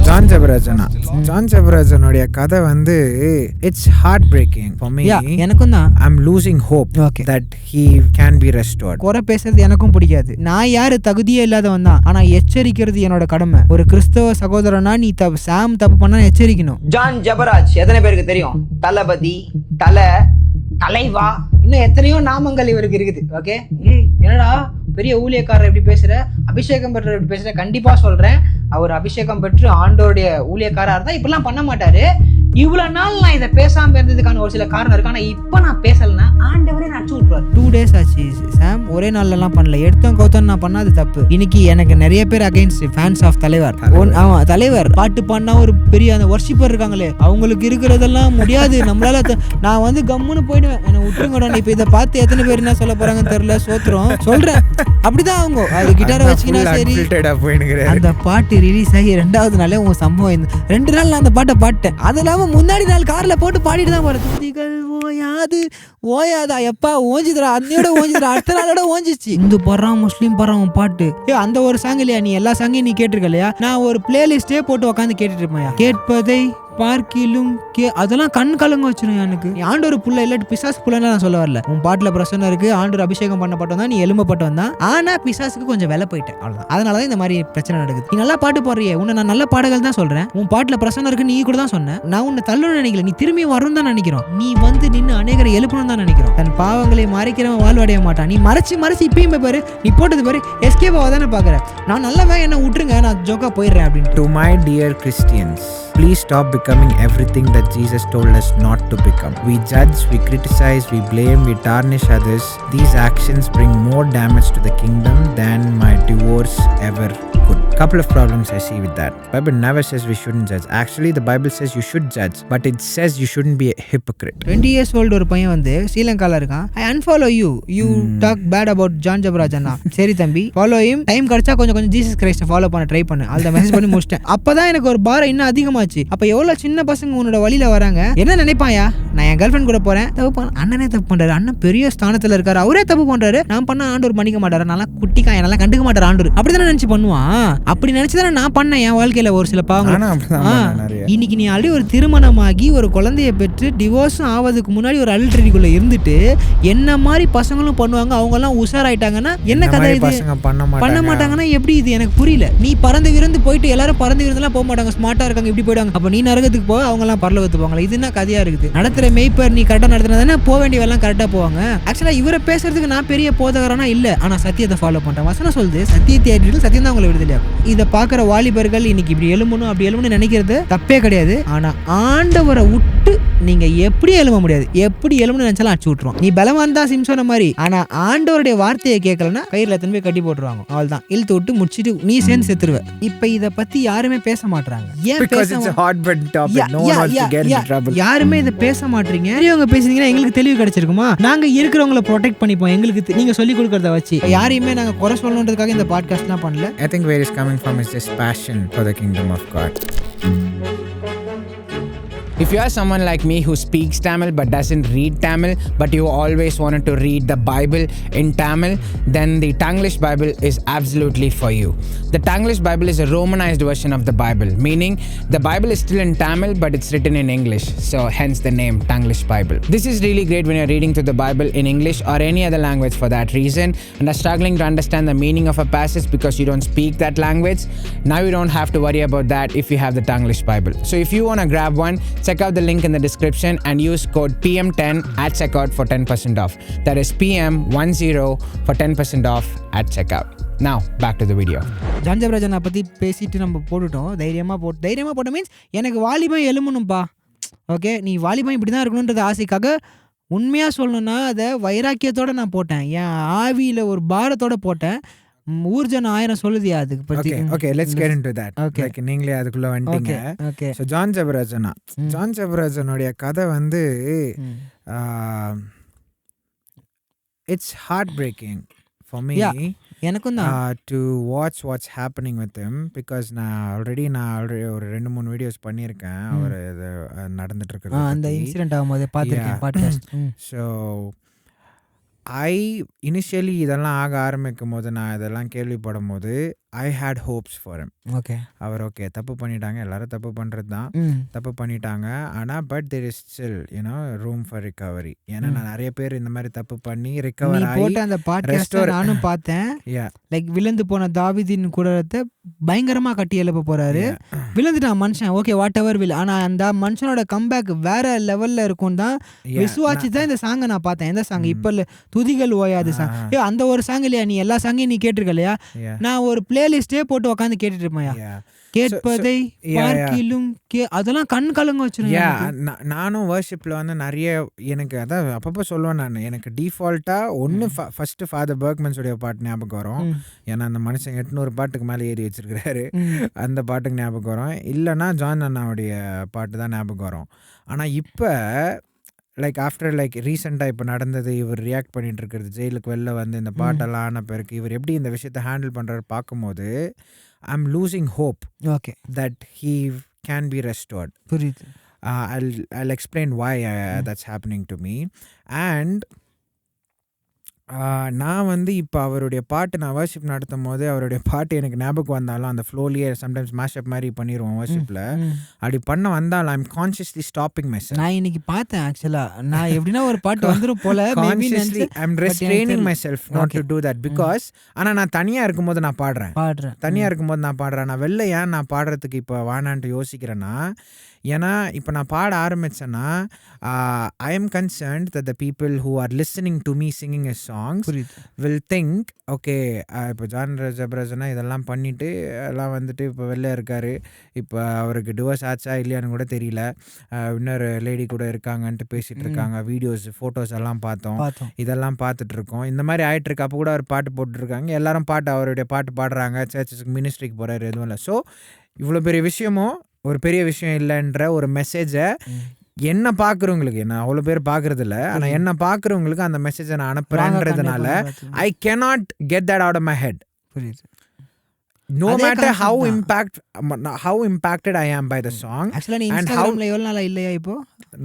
John ஜெபராஜனா. John ஜெபராஜனுடைய கதை வந்து it's heart breaking for me. எனக்கும் தான். I am losing hope that he can be restored. குறை பேசுறது எனக்கும் பிடிக்காது. நான் யாரு தகுதியே இல்லாதவன் தான். ஆனா எச்சரிக்கிறது என்னோட கடமை. ஒரு கிறிஸ்தவ சகோதரனா நீ சாம் தப்பு பண்ணா எச்சரிக்கணும். ஜான் ஜெபராஜ் எத்தனை பேருக்கு தெரியும்? தளபதி, தலைவா, இன்னும் எத்தனையோ நாமங்கள் இவருக்கு இருக்குது. ஓகே, என்னடா பெரிய ஊழியக்காரர் எப்படி பேசுற, அபிஷேகம் பெற்ற எப்படி பேசுற? கண்டிப்பா சொல்றேன், அவர் அபிஷேகம் பெற்று ஆண்டோடைய ஊழியக்காரா இருந்தா இப்பெல்லாம் பண்ண மாட்டாரு. இவ்வளவு நாள் நான் இதை பேசாம இருந்ததுக்கான ஒரு சில காரணம் இருக்கு. ஆனா இப்ப நான் பேசலன்னா ஆண்டவரே நான் அடிச்சு விட்டுருவார். 2 days ஆச்சு சாம், ஒரே நாள்ல எல்லாம் பண்ணல. எடுத்தோம் கௌத்தம் நான் பண்ணாது தப்பு. இன்னைக்கு எனக்கு நிறைய பேர் அகைன்ஸ்ட் ஃபேன்ஸ் ஆஃப் தலைவர். ஆமா, தலைவர் பாட்டு பாடினா ஒரு பெரிய அந்த வர்ஷிப்பர் இருக்காங்களே, அவங்களுக்கு இருக்கிறதெல்லாம் முடியாது நம்மளால. நான் வந்து கம்முன்னு போயிடுவேன், என்ன விட்டுருங்கடா. இப்ப இதை பார்த்து எத்தனை பேர் என்ன சொல்ல போறாங்கன்னு தெரியல. சோத்துறோம் சொல்றேன், அப்படிதான் அவங்க அது கிட்டாரை வச்சுக்கினா சரி. அந்த பாட்டு ரிலீஸ் ஆகி 2வது நாளே உங்க சம்பவம். 2 நாள் நான் அந்த பாட்டை பாட்டேன். அது இல்லாம முன்னாடி நாள் கார்ல போட்டு பாடிட்டு தான் போறேன். துதிகள் ஓயாதா எப்பா ஓஞ்சிதுரா, அன்னையோட ஓஞ்சிதுரா, அடுத்த நாளோட ஓஞ்சிச்சு. இந்து போடுறான், முஸ்லீம் போடுறான் பாட்டு. அந்த ஒரு சாங் இல்லையா, நீ எல்லா சாங்கையும் நீ கேட்டிருக்க இல்லையா? நான் ஒரு பிளேலிஸ்டே போட்டு உட்காந்து கேட்டுட்டு இருப்பேன். கேட்பதை பார்க்கிலும் அதெல்லாம் கண் கலங்க வச்சிரும் எனக்கு. ஆண்டவர் புள்ள இல்லாட்டி பிசாசு புள்ளன்னு நான் சொல்ல வரல. உன் பாட்டுல பிரச்சனை இருக்கு, ஆண்டவர் அபிஷேகம் பண்ணப்பட்டவன் தான், நீ எலும்பப்பட்டவன் தான். ஆனா பிசாசுக்கு கொஞ்சம் விலை போயிட்டேன், அவ்வளவுதான். அதனாலதான் இந்த மாதிரி பிரச்சனை நடக்குது. நீ நல்லா பாட்டு போடுறியே, உன்னை நான் நல்ல பாடல்கள் தான் சொல்றேன். உன் பாட்டுல பிரச்சனை இருக்கு நீ கூட தான் சொன்னேன். நான் உன்னை தள்ளணும்னு நினைக்கல, நீ திரும்பி வரும் தான் நினைக்கிறோம். நீ வந்து நின்று அநேகரை எழுப்பணும் தான் நினைக்கிறோம். தன் பாவங்களை மறைக்கிறவன் வாழ்வடைய மாட்டான். நீ மறைச்சு இப்பயும் பாரு, நீ போட்டது பாரு, எஸ்கேப் ஆகாதானே பாக்குற. நான் நல்லவன், என்ன விட்டுருங்க, நான் ஜோக்கா போயிடுறேன் அப்படின்னு. To my dear Christians, please stop becoming everything that Jesus told us not to become. We judge, we criticize, we blame, we tarnish others. These actions bring more damage to the kingdom than my divorce ever could. Couple of problems I see with that. Bible never says we shouldn't judge. Actually, the Bible says you should judge, but it says you shouldn't be a hypocrite. 20 years old ஒரு பையன் வந்து ஸ்ரீலங்கால இருக்கான். I unfollow you. You talk bad about John Jabarajan. சரி தம்பி, follow him. Time கிடைச்சா கொஞ்சம் Jesus கிரைஸ்ட follow பண்ண ட்ரை பண்ணு. அந்த மெசேஜ் பண்ணி முடிச்சிட்டேன். அப்பதான் எனக்கு ஒரு பாரம் இன்னும் அதிகமாச்சு. அப்ப எவ்வளவு சின்ன பசங்க உன்னோட வழியில வராங்க. என்ன நினைப்பாயா, நான் என் கேர்ள் ஃப்ரெண்ட் கூட போறேன், தப்பு அண்ணனே தப்பு பண்றாரு, அண்ணன் பெரிய ஸ்தானத்துல இருக்காரு, அவரே தப்பு பண்றாரு, நான் பண்ண ஆண்டவர் மன்னிக்க மாட்டாரு, நல்லா குட்டிக்கா என்னெல்லாம் கண்டுக்க மாட்டாரு ஆண்டவர், அப்படிதானே நினைச்சு பண்ணுவான். அப்படி நினைச்சுதானே நான் பண்ணேன் என் வாழ்க்கையில ஒரு சில பாவங்கள். இன்னைக்கு நீ ஆல்ரெடி ஒரு திருமணமாகி ஒரு குழந்தைய பெற்று டிவோர்ஸும் ஆவதுக்கு முன்னாடி ஒரு அல்ட்ரிக்குள்ள இருந்துட்டு என்ன மாதிரி பசங்களும் பண்ணுவாங்க, அவங்க எல்லாம் உஷாராயிட்டாங்கன்னா என்ன கதை இது? பண்ண மாட்டாங்கன்னா எப்படி இது எனக்கு புரியல. நீ பறந்து விருந்து போயிட்டு எல்லாரும் பறந்து விருந்தெல்லாம் போக மாட்டாங்க, ஸ்மார்ட்டா இருக்காங்க, இப்படி போயிடுவாங்க. அப்ப நீ நரகத்துக்கு போக, அவங்க எல்லாம் பரலோகத்துக்கு போவாங்களா? இது என்ன கதையா இருக்குது? நடத்துற மேய்ப்பர் நீ கரெக்டா நடத்தினா போக வேண்டியவெல்லாம் கரெக்டா போவாங்க. ஆக்சுவலா இவரை பேசுறதுக்கு நான் பெரிய போதகரானா இல்ல, ஆனா சத்தியத்தை ஃபாலோ பண்றேன். வசனம் சொல்லுது, சத்தியத்தை ஏற்றிட்டு சத்தியம் தான் உங்களை விடுதலையா. இதை பாக்குற வாலிபர்கள் இன்னைக்கு இப்படி எழுமணும் அப்படி எழுமணும்னு நினைக்கிறது தப்பே கிடையாது. ஆனா ஆண்டவரை விட்டு நீங்க எப்படி எழும முடியாது. எப்படி எழுமணும்னு நினைச்சாலும் அடிச்சு விட்டுருவோம். நீ பலவான் தான் சிம்சோன மாதிரி. ஆனா ஆண்டவருடைய வார்த்தையை கேட்கலன்னா கயிறுல எத்தனை போய் கட்டி போட்டுருவாங்க. அவள் தான் இழுத்து விட்டு முடிச்சிட்டு நீ சேர்ந்து செத்துருவ. இப்ப இத பத்தி யாருமே பேச மாட்டாங்க. யாருமே இதை பேச மாட்டீங்க. பெரியவங்க பேசுறீங்கன்னா எங்களுக்கு தெளிவு கிடைச்சிருக்குமா? நாங்க இருக்கிறவங்களை ப்ரொடெக்ட் பண்ணிப்போம். எங்களுக்கு நீங்க சொல்லி கொடுக்கறத வச்சு யாரையுமே நாங்க குறை சொல்லணுன்றதுக்காக இந்த பாட்காஸ்ட்லாம் பண்ணல. I think where it's coming from is just passion for the kingdom of God. If you are someone like me who speaks Tamil but doesn't read Tamil, but you always wanted to read the Bible in Tamil, then the Tanglish Bible is absolutely for you. The Tanglish Bible is a Romanized version of the Bible, meaning the Bible is still in Tamil but it's written in English, so hence the name Tanglish Bible. This is really great when you're reading through the Bible in English or any other language for that reason and are struggling to understand the meaning of a passage because you don't speak that language. Now you don't have to worry about that if you have the Tanglish Bible. So if you want to grab one, check out the link in the description and use code PM10 at checkout for 10% off. That is PM10 for 10% off at checkout. Now back to the video. John ஜெபராஜனை பத்தி பேசிட்டு நம்ம போட்டுட்டோம். தைரியமா போட்ட means எனக்கு வாலிபம் எழுமணும்பா. Okay, நீ வாலிபம் இப்படிதான் இருக்கணும்ன்றது ஆசைக்காக உண்மையா சொல்லணும்னா அதை வைராக்கியத்தோட நான் போட்டேன். என் ஆவியில ஒரு பாரத்தோட போட்டேன். ஊர்ஜன 1000 சொல்லுதியா அதுக்கு பத்தி. Okay, let's get into that. Like நீங்களே அதுக்குள்ள வந்துட்டீங்க. So ஜான் ஜெபராஜனுடைய கதை வந்து it's heartbreaking for me. எனக்கும் தான் to watch what's happening with him because நான் ஆல்ரெடி ஒரு 2-3 வீடியோஸ் பண்ணியிருக்கேன். அவர் நடந்துட்டு இருக்கிறது அந்த இன்சிடென்ட் ஆகும்போது பார்த்திருக்கேன் பாட்காஸ்ட். ஸோ இனிஷியலி இதெல்லாம் ஆக ஆரம்பிக்கும் போது நான் இதெல்லாம் கேள்விப்படும் போது I had hopes for him. Okay அவர் ஓகே தப்பு பண்ணிட்டாங்க, எல்லாரும் தப்பு பண்ணுறது தான், தப்பு பண்ணிட்டாங்க. ஆனால் but there is still room for recovery. ஏன்னா நான் நிறைய பேர் இந்த மாதிரி தப்பு பண்ணி நீ ரிகவர் ஆகி போட்ட அந்த பாட்காஸ்ட் நானும் பார்த்தேன். லைக் விழுந்து போன தாவீதின் கூடத்தை பயங்கரமா கட்டி எழுப்ப போறாரு. விழுந்துட்டான் மனுஷன், ஓகே வாட் எவர் வில். ஆனா அந்த மனுஷனோட கம்பேக் வேற லெவல்ல இருக்கும் தான் விசுவாசி தான் இந்த சாங்கை நான் பார்த்தேன். எந்த சாங் இப்ப துதிகள் ஓயாது சாங், அந்த ஒரு சாங் இல்லையா? நீ எல்லா சாங்கையும் நீ கேட்டிருக்க இல்லையா? நான் ஒரு பிளேலிஸ்டே போட்டு உட்காந்து கேட்டுட்டு இருப்பேன். கேட்பதை பார்க்கிலும் அதெல்லாம் கண் கலங்க வச்சிருக்கேன். நானும் வர்ஷிப்ல வந்து நிறைய எனக்கு அதான் அப்பப்போ சொல்லுவேன் நான், எனக்கு டிஃபால்ட்டா ஒன்று ஃபர்ஸ்ட் ஃபாதர் பர்க்மன்ஸுடைய பாட்டு ஞாபகம் வரும். ஏன்னா அந்த மனுஷன் 800 பாட்டுக்கு மேலே ஏறி வச்சிருக்கிறாரு, அந்த பாட்டுக்கு ஞாபகம் வரும். இல்லைன்னா ஜான் அண்ணாவுடைய பாட்டு தான் ஞாபகம் வரும். ஆனால் இப்போ லைக் ஆஃப்டர் லைக் ரீசெண்டாக இப்போ நடந்தது, இவர் ரியாக்ட் பண்ணிட்டு இருக்கிறது, ஜெயிலுக்கு வெளில வந்து இந்த பாட்டெல்லாம் ஆன பிறகு இவர் எப்படி இந்த விஷயத்தை ஹேண்டில் பண்ணுறாரு பார்க்கும்போது I'm losing hope that he can be restored. புரியுது. I'll explain why that's happening to me. And நான் வந்து இப்போ அவருடைய பாட்டு நான் வர்ஷிப் நடத்தும் போது அவருடைய பாட்டு எனக்கு ஞாபகம் வந்தாலும் அந்த ஃப்ளோலியே சம்டைம்ஸ் மேஷப் மாதிரி பண்ணிடுவோம் வர்ஷிப்பில். அப்படி பண்ண வந்தாலும் ஐம் கான்ஷியஸ்லி ஸ்டாப்பிங் மைசெல்ஃப். நான் இன்னைக்கு பார்த்தேன் ஆக்சுவலாக, நான் எப்படின்னா ஒரு பாட்டு வந்துடும் போல consciously I'm restraining myself not to do that because ஆனால் நான் தனியாக இருக்கும்போது நான் பாடுறேன். தனியாக இருக்கும்போது நான் பாடுறேன். நான் வெளில ஏன் நான் பாடுறதுக்கு இப்போ வானான்ட்டு யோசிக்கிறேன்னா, ஏன்னா இப்போ நான் பாட ஆரம்பித்தேன்னா I am concerned that the people who are listening to me singing a songs will think okay இப்போ ஜான் ஜபராஜனா இதெல்லாம் பண்ணிவிட்டு எல்லாம் வந்துட்டு இப்போ வெளில இருக்கார், இப்போ அவருக்கு டிவோர்ஸ் ஆச்சா இல்லையான்னு கூட தெரியல, இன்னொரு லேடி கூட இருக்காங்கன்ட்டு பேசிகிட்டு இருக்காங்க, வீடியோஸ் ஃபோட்டோஸ் எல்லாம் பார்த்தோம், இதெல்லாம் பார்த்துட்ருக்கோம், இந்த மாதிரி ஆகிட்டுருக்கு. அப்போ கூட அவர் பாட்டு போட்டுருக்காங்க, எல்லாரும் பாட்டு அவருடைய பாட்டு பாடுறாங்க, சர்ச்சுக்கு மினிஸ்ட்ரிக்கு போகிறாரு, எதுவும் இல்லை. ஸோ இவ்வளோ பெரிய விஷயமும் ஒரு பெரிய விஷயம் இல்லைன்ற ஒரு மெசேஜை என்ன பார்க்குறவங்களுக்கு, நான் அவ்வளோ பேர் பார்க்குறது இல்லை, ஆனால் என்ன பார்க்குறவங்களுக்கு அந்த மெசேஜை நான் அனுப்புகிறேன்றதுனால I cannot get that out of my head. No matter how impacted I am by the song. Actually நீ இன்ஸ்டாகிராம்ல எவ்வளவு நாளா இல்லையா? இப்போ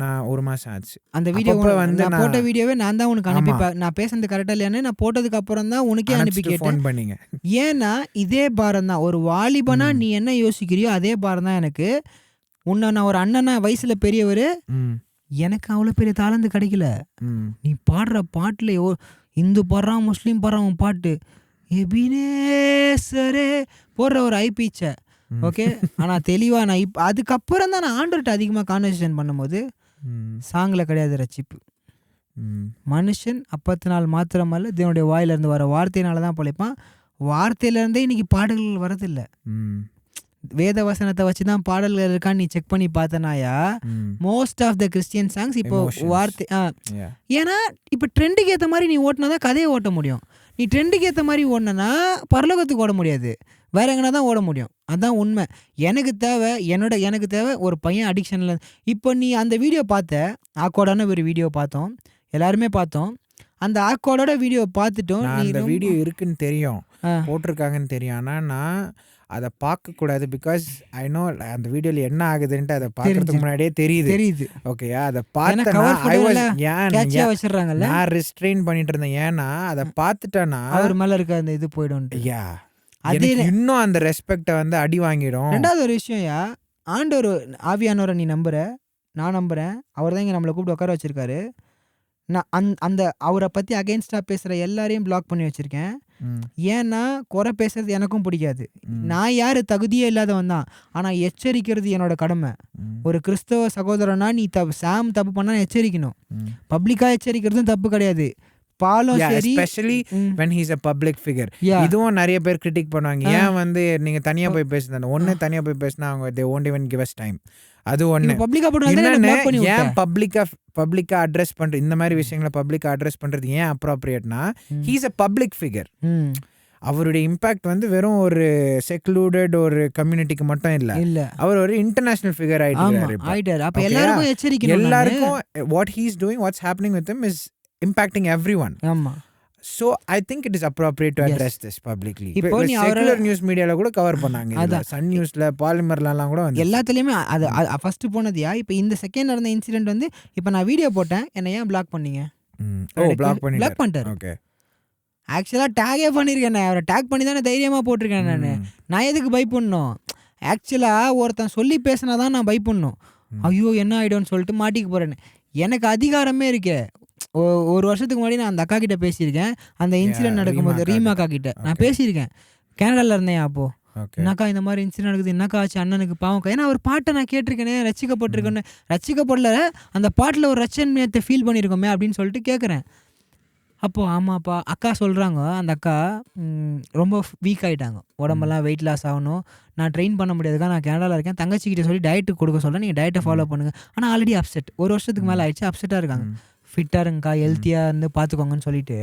நான் ஒரு மாசம் ஆச்சு. அந்த வீடியோ வந்து நான் போட்ட வீடியோவே நான் தான் உனக்கு அனுப்பி, நான் பேசுறது கரெக்டா இல்லையானே நான் போட்டதுக்கு அப்புறம் தான் உனக்கே அனுப்பி கேட்டேன். ஃபோன் பண்ணீங்க. ஏன்னா இதே பாரம் தான், ஒரு வாலிபனா நீ என்ன யோசிக்கிறியோ அதே பாரம் தான் எனக்கு. உன்னை நான் ஒரு அண்ணனா வயசுல பெரியவர், எனக்கு அவ்வளோ பெரிய தாளந்து கிடைக்கல. நீ பாடுற பாட்டுல இந்து பாடுறான் முஸ்லீம் பாடுறான் உன் பாட்டு எபினேசரே போடுற ஒரு ஐபீச்சை ஓகே. ஆனால் தெளிவாக நான் இப்போ அதுக்கப்புறம் தான் நான் ஆண்டர்கிட்ட அதிகமாக கான்வர்சேஷன் பண்ணும்போது சாங்கில் கிடையாது ரட்சிப்பு. மனுஷன் 40 நாள் மாத்திரமல்ல தேவனுடைய வாயிலிருந்து வர வார்த்தையினால தான் பிழைப்பான். வார்த்தையிலேருந்தே இன்னைக்கு பாடல்கள் வரதில்லை. வேத வசனத்தை வச்சு தான் பாடல்கள் இருக்கான்னு நீ செக் பண்ணி பார்த்தனாயா most of the Christian songs இப்போ வார்த்தை. ஏன்னா இப்போ ட்ரெண்டுக்கு ஏற்ற மாதிரி நீ ஓட்டினா தான் கதையை ஓட்ட முடியும். நீ ட்ரெண்டுக்கு ஏற்ற மாதிரி ஓடனா பரலோகத்துக்கு ஓட முடியாது, வேற எங்கன்னா தான் ஓட முடியும். அதுதான் உண்மை. எனக்கு தேவை ஒரு பையன் அடிக்ஷனில். இப்போ நீ அந்த வீடியோ பார்த்த ஆக்கோடான ஒரு வீடியோ பார்த்தோம், எல்லாருமே பார்த்தோம். அந்த ஆக்கோடோட வீடியோ பார்த்துட்டோம். அந்த வீடியோ இருக்குன்னு தெரியும், போட்டிருக்காங்கன்னு தெரியும். ஆனால் நான் அதை பார்க்கக்கூடாது பிகாஸ் ஐ நோ அந்த வீடியோவில் என்ன ஆகுதுன்ட்டு அதை பார்க்கறதுக்கு முன்னாடியே தெரியுது. ஓகேயா, அதை பார்த்தேன்னா வச்சிடறாங்கல்ல, நான் ரெஸ்ட்ரெயின் பண்ணிட்டு இருந்தேன். ஏன்னா அதை பார்த்துட்டேன்னா அவர் மேலே இருக்க அந்த இது போயிடும். அது இன்னும் அந்த ரெஸ்பெக்டை வந்து அடி வாங்கிடும். ரெண்டாவது ஒரு விஷயம், ஆண்டவர் ஆவியானவரை நீ நம்புற, நான் நம்புறேன். அவர் தான் இங்கே நம்மளை கூப்பிட்டு உட்கார வச்சிருக்காரு. நான் அந்த அவரை பற்றி அகெயின்ஸ்டாக பேசுகிற எல்லாரையும் பிளாக் பண்ணி வச்சுருக்கேன். ஏன்னா குறை பேசுறது எனக்கும் பிடிக்காது. நான் யார் தகுதியே இல்லாதவன் தான், ஆனால் எச்சரிக்கிறது என்னோட கடமை. ஒரு கிறிஸ்தவ சகோதரனா நீ சாம் தப்பு பண்ணா எச்சரிக்கணும். பப்ளிக்காக எச்சரிக்கிறதும் தப்பு கிடையாது. especially when he's a public figure. இதுவும் நிறைய பேர் கிரிட்டிக் பண்ணுவாங்க, ஏன் வந்து நீங்க தனியா போய் பேசுறது, ஒன்னு தனியா போய் பேசினா அவங்க they won't even give us time. அது ஒண்ணு. ஏன் பப்ளிக்கா அட்ரஸ் பண்ற இந்த மாதிரி விஷயங்களை பப்ளிக்கா அட்ரஸ் பண்றது ஏன் அப்ரோப்ரியேட்னா, he's a public figure. அவருடைய இம்பாக்ட் வந்து வெறும் ஒரு செக்லூடட் ஒரு கம்யூனிட்டிக்கு மட்டும் இல்ல, அவர் ஒரு இன்டர்நேஷனல் ஃபிகர் ஆயிட்டாரு. அப்ப எல்லாருக்கும் எச்சரிக்கணும். எல்லாருக்கும் what he's doing, what's happening with him is impacting everyone. So I think it is appropriate to address this publicly. இப்போ நீ secular news mediaல கூட கவர் பண்ணாங்க, சன் நியூஸ்ல பாலிமர்லாம் கூட வந்து எல்லாத்துலயுமே அது ஃபர்ஸ்ட் போனதியா. இப்போ இந்த செகண்ட் நடந்த இன்சிடென்ட் வந்து இப்போ நான் வீடியோ போட்டேன், என்ன ஏன் பிளாக் பண்ணீங்க? பிளாக் பண்ணிட்டாரு. ஓகே, ஆக்சுவலாக டேகே பண்ணியிருக்கேன், அவரை டேக் பண்ணி தானே தைரியமாக போட்டிருக்கேன். நான் எதுக்கு பயப்படணும்? ஆக்சுவலாக ஒருத்தன் சொல்லி பேசினா தான் நான் பயப்படணும். ஐயோ என்ன ஆகிடும்னு சொல்லிட்டு மாட்டிக்க போகிறேன்னு எனக்கு அதிகாரமே இருக்கே. ஒரு வருஷத்துக்கு முன்னாடி நான் அந்த அக்கா கிட்ட பேசியிருக்கேன். அந்த இன்சிடென்ட் நடக்கும்போது ரீமா அக்கா கிட்ட நான் பேசியிருக்கேன். கனடாவில் இருந்தேன் அப்போது. என்னக்கா இந்த மாதிரி இன்சிடென்ட் நடக்குது, என்னக்கா ஆச்சு அண்ணனுக்கு பாவம். ஏன்னா ஒரு பாட்டை நான் கேட்டிருக்கேனே, ரசிக்கப்பட்டிருக்கேன்னு. ரசிக்கப்படல, அந்த பாட்டில் ஒரு ரச்சனையத்தை ஃபீல் பண்ணியிருக்கோமே அப்படின்னு சொல்லிட்டு கேட்குறேன். அப்போது ஆமாப்பா அக்கா சொல்கிறாங்க, அந்த அக்கா ரொம்ப வீக் ஆகிட்டாங்க, உடம்பெல்லாம் வெயிட் லாஸ் ஆகணும், நான் ட்ரெயின் பண்ண முடியாதுக்கா, நான் கனடாவில் இருக்கேன், தங்கச்சிக்கிட்ட சொல்லி டயட்டு கொடுக்க சொல்கிறேன், நீங்கள் டயட்டை ஃபாலோ பண்ணுங்கள். ஆனால் ஆல்ரெடி அப்செட், ஒரு வருஷத்துக்கு மேலே ஆயிடுச்சு, அப்செட்டாக இருக்காங்க. ஃபிட்டாக இருங்கக்கா, ஹெல்த்தியாக இருந்து பார்த்துக்கோங்கன்னு சொல்லிட்டு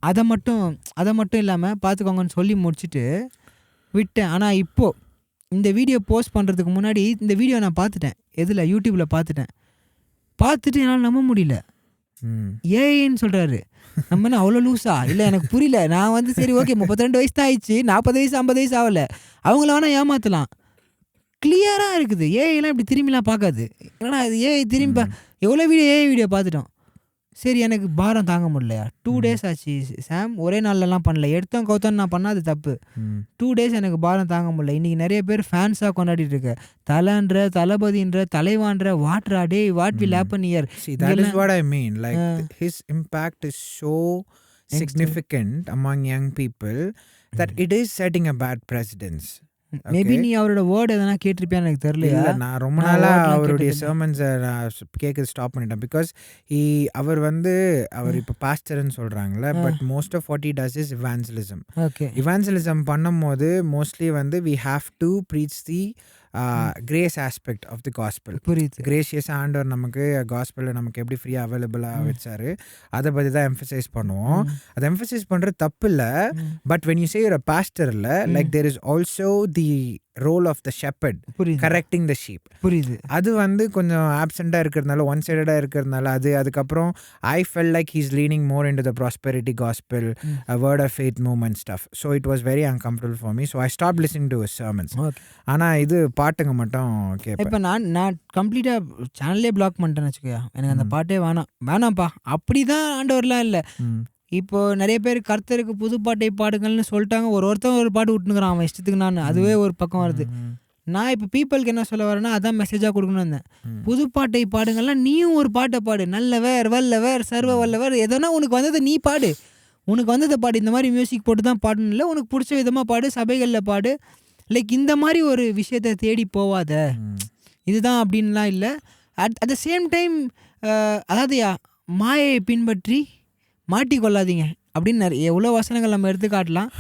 அதை மட்டும் இல்லாமல் பார்த்துக்கோங்கன்னு சொல்லி முடிச்சுட்டு விட்டேன். ஆனால் இப்போது இந்த வீடியோ போஸ்ட் பண்ணுறதுக்கு முன்னாடி இந்த வீடியோ நான் பார்த்துட்டேன். எதில்? யூடியூப்பில் பார்த்துட்டு என்னால் நம்ப முடியல. ஏன்னு சொல்கிறாரு. நம்ம என்ன அவ்வளோ லூஸா? இல்லை எனக்கு புரியல. நான் வந்து சரி ஓகே 32 வயசு தான் ஆயிடுச்சு, 40 வயசு 50 வயசு ஆகலை, அவங்கள வேணால் ஏமாற்றலாம். கிளியராக இருக்குது. ஏஐலாம் இப்படி திரும்பிலாம் பார்க்காது. ஏன்னா அது ஏஐ திரும்பி எவ்வளோ ஏஐ வீடியோ பார்த்துட்டோம். சரி எனக்கு பாரம் தாங்க முடியலையா? 2 days ஆச்சு சாம், ஒரே நாள்லலாம் பண்ணல, எடுத்தோம் கவுத்தோன்னு நான் பண்ணால் அது தப்பு. 2 days எனக்கு பாரம் தாங்க முடியல. இன்றைக்கி நிறைய பேர் ஃபேன்ஸாக கொண்டாடிட்டு இருக்க, தலைன்ற தளபதின்ற தலைவான்ற what a day, what will happen here. That is what I mean. Like his impact is so significant among young people that it is setting a bad precedence. Maybe நீ அவரோட வேர்ட் எதனா கேட்டிருப்பியான்னு எனக்கு தெரியலையா? நான் ரொம்ப நாளாக அவருடைய சர்மன்ஸை நான் கேட்க ஸ்டாப் பண்ணிட்டேன். பிகாஸ் அவர் இப்போ பாஸ்டர்ன்னு சொல்கிறாங்களே, but most of what he does is evangelism. Evangelism பண்ணும்போது mostly we have to preach the grace aspect of the gospel. புரியுது. கிரேஷியஸாக ஆண்டவர் நமக்கு காஸ்பலில் நமக்கு எப்படி ஃப்ரீயாக அவைலபிளாக வச்சாரு, அதை பற்றி தான் எம்ஃபசைஸ் பண்ணுவோம். அதை எம்ஃபசைஸ் பண்ணுறது தப்பு இல்லை. But when you say you're a பாஸ்டரில், like there is also the role of the shepherd correcting the sheep. புரியுது. அது கொஞ்சம் ஆப்சென்ட்டாக இருக்கிறதுனால, ஒன் சைடடாக இருக்கிறதுனால அதுக்கப்புறம் I felt like he's leaning more in to the prosperity gospel, word of faith movement stuff. So it was very uncomfortable for me. So I stop listening to his sermons. ஆனால் இது பாட்டுங்க மட்டும் கேட்பேன். இப்போ நான் கம்ப்ளீட்டாக சேனல்லே பிளாக் பண்ணிட்டேன்னு வச்சுக்கோயா, எனக்கு அந்த பாட்டே வேணாம்ப்பா. அப்படி தான் ஆண்டவர்லாம் இல்லை. இப்போது நிறைய பேர் கர்த்தருக்கு புது பாட்டை பாடுங்கள்னு சொல்லிட்டாங்க, ஒருத்தன் ஒரு பாட்டு விட்டுனுக்குறான் அவன் இஷ்டத்துக்கு. அதுவே ஒரு பக்கம் வருது. நான் இப்போ பீப்புளுக்கு என்ன சொல்ல வரேன்னா, அதான் மெசேஜாக கொடுக்கணும் இருந்தேன். புது பாட்டை பாடுங்கள்லாம் நீயும் ஒரு பாட்டை பாடு, நல்லவர் வல்லவர் சர்வ வல்லவர், எதனா உனக்கு வந்ததை நீ பாடு, உனக்கு வந்ததை பாடு. இந்த மாதிரி மியூசிக் போட்டு தான் பாடணும் இல்லை, உனக்கு பிடிச்ச விதமாக பாடு, சபைகளில் பாடு. லைக் இந்த மாதிரி ஒரு விஷயத்தை தேடி போவாத, இதுதான் அப்படின்லாம் இல்லை. அட் த சேம் டைம் அதாவது மாயை பின்பற்றி மாட்டிக்கொள்ளாதீங்க அப்படின்னு எவ்வளோ வசனங்கள் நம்ம எடுத்துக்காட்டலாம்.